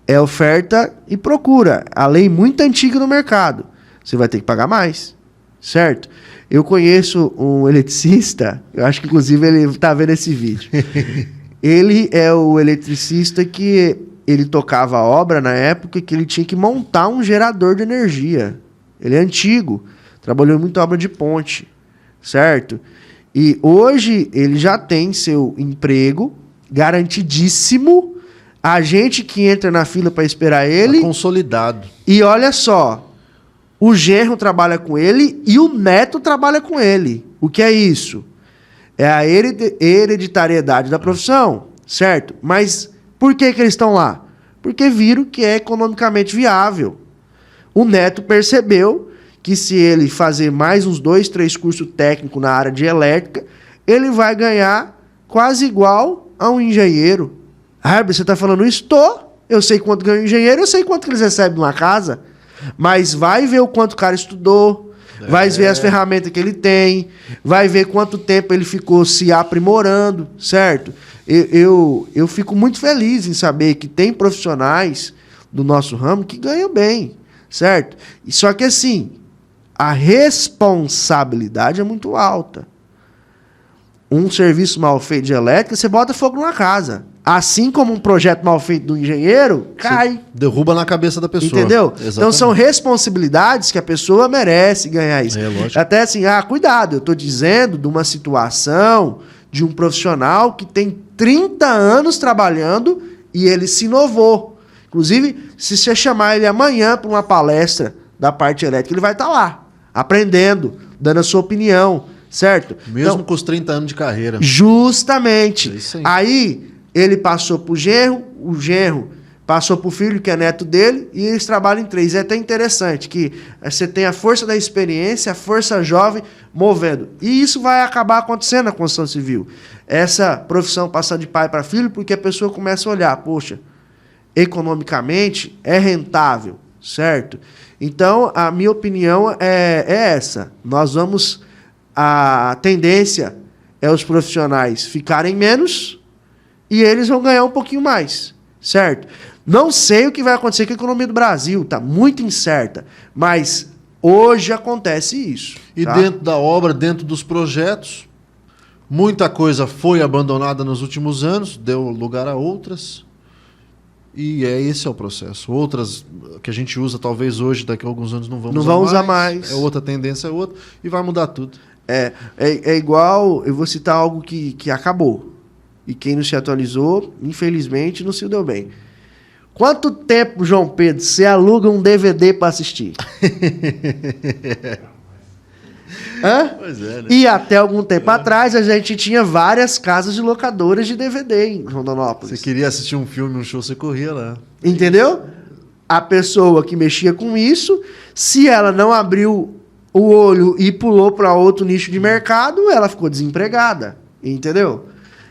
é oferta e procura. A lei muito antiga no mercado. Você vai ter que pagar mais, certo? Eu conheço um eletricista, eu acho que inclusive ele está vendo esse vídeo. Ele é o eletricista que ele tocava a obra na época que ele tinha que montar um gerador de energia. Ele é antigo, trabalhou em muita obra de ponte, certo? E hoje ele já tem seu emprego garantidíssimo. A gente que entra na fila para esperar ele... Tá consolidado. E olha só, o genro trabalha com ele e o neto trabalha com ele. O que é isso? É a hereditariedade da profissão, certo? Mas por que eles estão lá? Porque viram que é economicamente viável. O neto percebeu que se ele fazer mais uns 2, 3 cursos técnicos na área de elétrica, ele vai ganhar quase igual a um engenheiro. Herbert, você está falando isso? Eu sei quanto ganha um engenheiro, eu sei quanto que eles recebem numa casa. Mas vai ver o quanto o cara estudou, vai ver as ferramentas que ele tem, vai ver quanto tempo ele ficou se aprimorando, certo? Eu fico muito feliz em saber que tem profissionais do nosso ramo que ganham bem, certo? Só que assim, a responsabilidade é muito alta. Um serviço mal feito de elétrica, você bota fogo numa casa. Assim como um projeto mal feito do engenheiro, cai. Você derruba na cabeça da pessoa. Entendeu? Exatamente. Então são responsabilidades que a pessoa merece ganhar isso. Lógico. Até assim, cuidado, eu estou dizendo de uma situação de um profissional que tem 30 anos trabalhando e ele se inovou. Inclusive, se você chamar ele amanhã para uma palestra da parte elétrica, ele vai estar lá, aprendendo, dando a sua opinião, certo? Mesmo então, com os 30 anos de carreira. Justamente. É isso aí. Aí ele passou para o genro passou para o filho, que é neto dele, e eles trabalham em 3. É até interessante que você tem a força da experiência, a força jovem movendo. E isso vai acabar acontecendo na construção civil. Essa profissão passa de pai para filho, porque a pessoa começa a olhar, poxa, economicamente é rentável, certo? Então, a minha opinião é essa. A tendência é os profissionais ficarem menos e eles vão ganhar um pouquinho mais, certo? Não sei o que vai acontecer com a economia do Brasil, está muito incerta, mas hoje acontece isso. E tá? dentro da obra, dentro dos projetos, muita coisa foi abandonada nos últimos anos, deu lugar a outras, e esse é o processo. Outras que a gente usa talvez hoje, daqui a alguns anos não vamos usar mais. É outra tendência, é outra, e vai mudar tudo. É igual, eu vou citar algo que acabou. E quem não se atualizou, infelizmente, não se deu bem. Quanto tempo, João Pedro, você aluga um DVD para assistir? Hã? Pois é, né? E até algum tempo atrás a gente tinha várias casas de locadoras de DVD em Rondonópolis. Você queria assistir um filme, um show, você corria lá. Entendeu? A pessoa que mexia com isso, se ela não abriu o olho e pulou para outro nicho de mercado, ela ficou desempregada. Entendeu?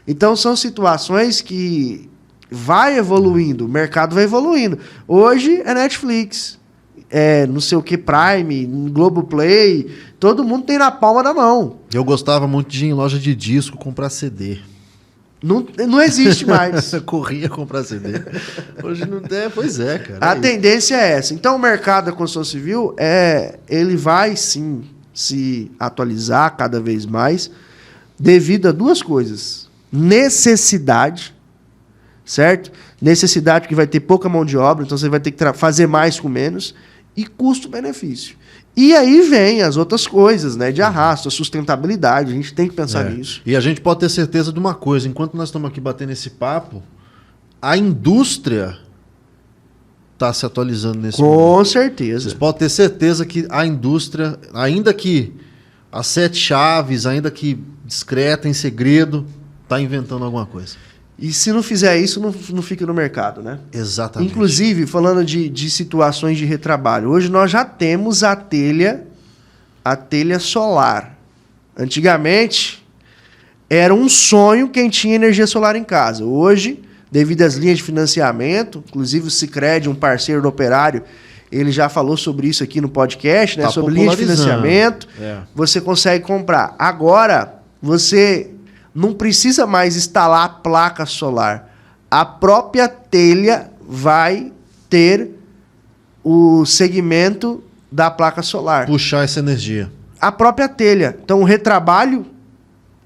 Então são situações que vai evoluindo, o mercado vai evoluindo. Hoje é Netflix, é não sei o que, Prime, Globoplay, todo mundo tem na palma da mão. Eu gostava muito de ir em loja de disco comprar CD. Não existe mais. Corria comprar CD. Hoje não tem, pois é, cara. A tendência é essa. Então o mercado da construção civil, ele vai sim se atualizar cada vez mais devido a duas coisas. Necessidade, certo? Necessidade porque vai ter pouca mão de obra, então você vai ter que fazer mais com menos, e custo-benefício. E aí vem as outras coisas, né? De arrasto, a sustentabilidade, a gente tem que pensar nisso. E a gente pode ter certeza de uma coisa, enquanto nós estamos aqui batendo esse papo, a indústria está se atualizando nesse momento. Com certeza. Vocês podem ter certeza que a indústria, ainda que as 7 chaves, ainda que discreta, em segredo, está inventando alguma coisa. E se não fizer isso, não fica no mercado, né? Exatamente. Inclusive, falando de situações de retrabalho, hoje nós já temos a telha solar. Antigamente, era um sonho quem tinha energia solar em casa. Hoje, devido às linhas de financiamento, inclusive o Sicredi, um parceiro do Operário, ele já falou sobre isso aqui no podcast, né? Tá sobre linha de financiamento. Você consegue comprar. Agora, você não precisa mais instalar a placa solar. A própria telha vai ter o segmento da placa solar. Puxar essa energia. A própria telha. Então, o retrabalho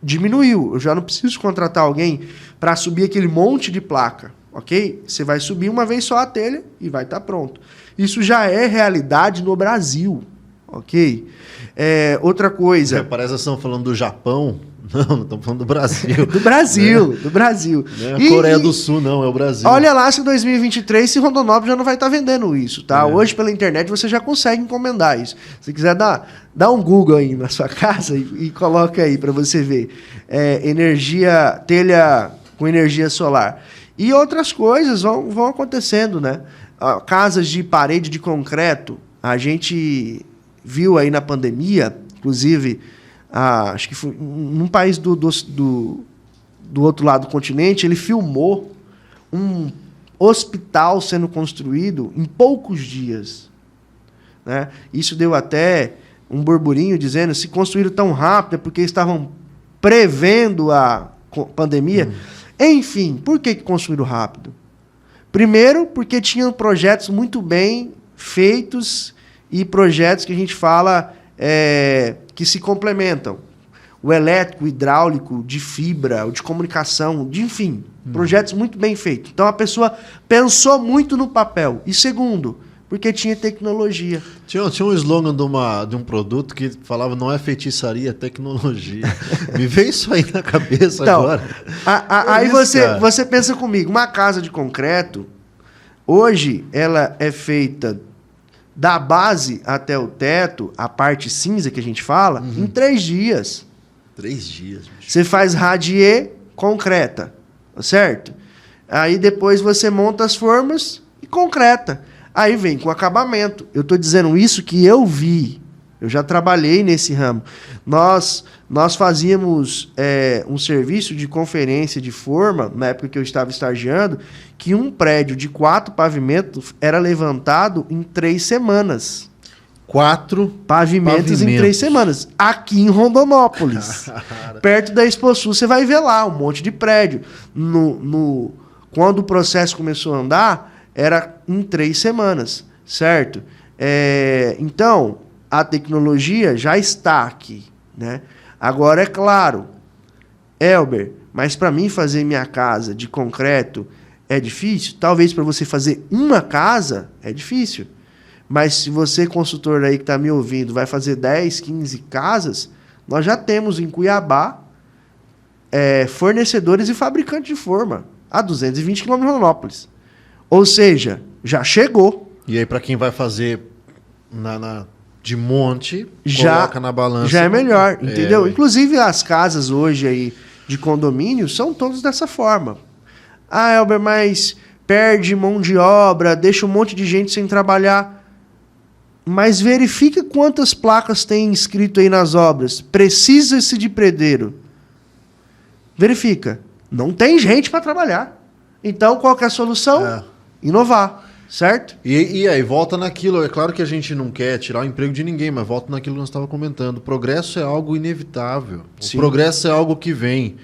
diminuiu. Eu já não preciso contratar alguém para subir aquele monte de placa, ok? Você vai subir uma vez só a telha e vai estar pronto. Isso já é realidade no Brasil, ok? Outra coisa... Parece que estão falando do Japão. Não estamos falando do Brasil. Do Brasil, do Brasil. Não é a Coreia do Sul, não, é o Brasil. Olha lá se em 2023, se Rondonópolis já não vai estar vendendo isso, tá? Hoje, pela internet, você já consegue encomendar isso. Se quiser, dá um Google aí na sua casa e coloca aí para você ver. Telha com energia solar. E outras coisas vão acontecendo, né? Casas de parede de concreto, a gente viu aí na pandemia, inclusive... acho que foi num país do outro lado do continente, ele filmou um hospital sendo construído em poucos dias. Né? Isso deu até um burburinho dizendo se construíram tão rápido é porque estavam prevendo a pandemia. Enfim, por que construíram rápido? Primeiro, porque tinham projetos muito bem feitos e projetos que a gente fala... que se complementam. O elétrico, o hidráulico, de fibra, o de comunicação, enfim, projetos muito bem feitos. Então, a pessoa pensou muito no papel. E segundo, porque tinha tecnologia. Tinha um slogan de um produto que falava não é feitiçaria, é tecnologia. Me veio isso aí na cabeça então, agora. Aí você pensa comigo, uma casa de concreto, hoje ela é feita... da base até o teto, a parte cinza que a gente fala, em 3 dias. 3 dias. Bicho. Você faz radier concreta, certo? Aí depois você monta as formas e concreta. Aí vem com acabamento. Eu estou dizendo isso que eu vi. Eu já trabalhei nesse ramo. Nós fazíamos um serviço de conferência de forma, na época que eu estava estagiando, que um prédio de 4 pavimentos era levantado em 3 semanas. 4 pavimentos em 3 semanas. Aqui em Rondonópolis. Perto da Exposul, você vai ver lá um monte de prédio. Quando o processo começou a andar, era em 3 semanas, certo? Então... a tecnologia já está aqui, né? Agora, é claro, Elber, mas para mim fazer minha casa de concreto é difícil? Talvez para você fazer uma casa é difícil. Mas se você, consultor aí que está me ouvindo, vai fazer 10, 15 casas, nós já temos em Cuiabá fornecedores e fabricantes de forma a 220 km de Rondonópolis. Ou seja, já chegou. E aí, para quem vai fazer de monte, Já, coloca na balança. já é melhor, entendeu? ué. Inclusive, as casas hoje aí de condomínio são todas dessa forma. Ah, Elber, mas perde mão de obra, deixa um monte de gente sem trabalhar. Mas verifica quantas placas tem escrito aí nas obras. Precisa-se de pedreiro. Verifica. Não tem gente para trabalhar. Então, qual que é a solução? É. Inovar, certo? E aí, volta naquilo. É claro que a gente não quer tirar o emprego de ninguém, mas volta naquilo que nós estávamos comentando. O progresso é algo inevitável. Sim. O progresso é algo que vem.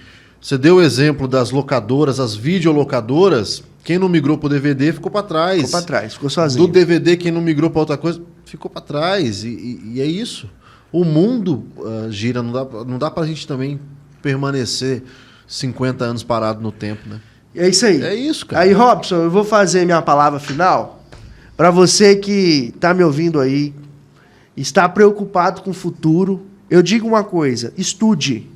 Você deu o exemplo das locadoras, as videolocadoras. Quem não migrou para o DVD ficou para trás. Ficou para trás, ficou sozinho. Do DVD, quem não migrou para outra coisa, ficou para trás. E é isso. O mundo gira. Não dá para a gente também permanecer 50 anos parado no tempo, né? É isso aí. É isso, cara. Aí, Robson, eu vou fazer minha palavra final. Para você que está me ouvindo aí, está preocupado com o futuro, eu digo uma coisa: estude.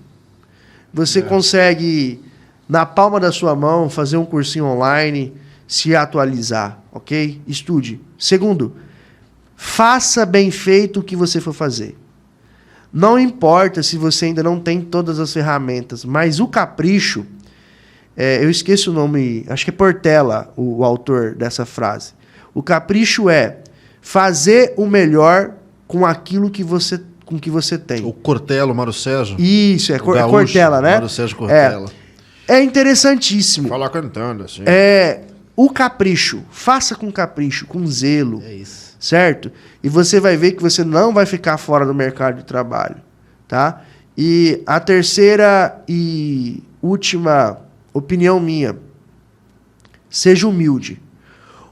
Você consegue, na palma da sua mão, fazer um cursinho online, se atualizar, ok? Estude. Segundo, faça bem feito o que você for fazer. Não importa se você ainda não tem todas as ferramentas, mas o capricho, eu esqueço o nome, acho que é Portela, o autor dessa frase. O capricho é fazer o melhor com aquilo que você tem. O Cortella, o Mário Sérgio. Isso, é Gaúcho, Cortella, né? Mário Sérgio Cortella. É interessantíssimo. Fala cantando, assim. O capricho, faça com capricho, com zelo. É isso. Certo? E você vai ver que você não vai ficar fora do mercado de trabalho, tá? E a terceira e última opinião minha: seja humilde.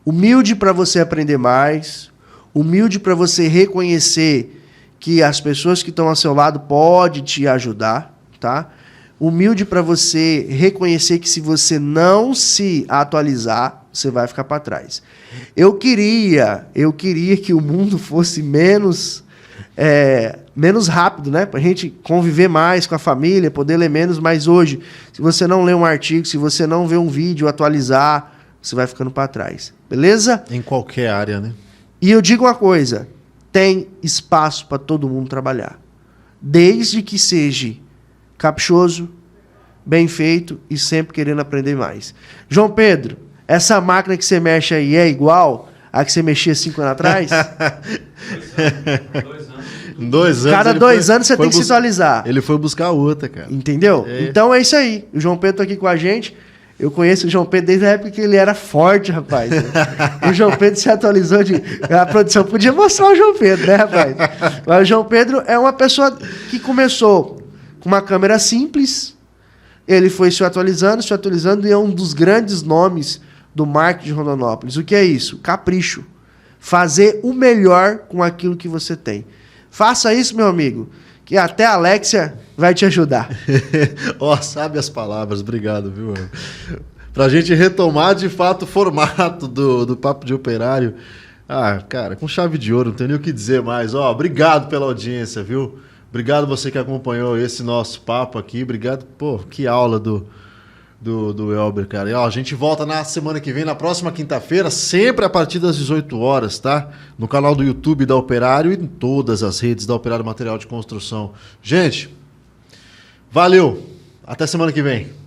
Humilde para você aprender mais, humilde para você reconhecer que as pessoas que estão ao seu lado podem te ajudar, tá? Humilde para você reconhecer que se você não se atualizar, você vai ficar para trás. Eu queria que o mundo fosse menos rápido, né? Para a gente conviver mais com a família, poder ler menos, mas hoje, se você não lê um artigo, se você não vê um vídeo atualizar, você vai ficando para trás. Beleza? Em qualquer área, né? E eu digo uma coisa: tem espaço para todo mundo trabalhar. Desde que seja caprichoso, bem feito e sempre querendo aprender mais. João Pedro, essa máquina que você mexe aí é igual a que você mexia 5 anos atrás? 2 anos. 2 anos. Cada 2 anos você tem que se atualizar. Ele foi buscar outra, cara. Entendeu? Então é isso aí. O João Pedro tá aqui com a gente. Eu conheço o João Pedro desde a época que ele era forte, rapaz. O João Pedro se atualizou de... A produção podia mostrar o João Pedro, né, rapaz? Mas o João Pedro é uma pessoa que começou com uma câmera simples. Ele foi se atualizando e é um dos grandes nomes do marketing de Rondonópolis. O que é isso? Capricho. Fazer o melhor com aquilo que você tem. Faça isso, meu amigo, que até a Alexia vai te ajudar. Sabe as palavras. Obrigado, viu? Pra gente retomar, de fato, o formato do Papo de Operário. Cara, com chave de ouro, não tem nem o que dizer mais. Obrigado pela audiência, viu? Obrigado você que acompanhou esse nosso papo aqui. Obrigado, que aula do Elber, cara. E, a gente volta na semana que vem, na próxima quinta-feira, sempre a partir das 18 horas, tá? No canal do YouTube da Operário e em todas as redes da Operário Material de Construção. Gente, valeu! Até semana que vem.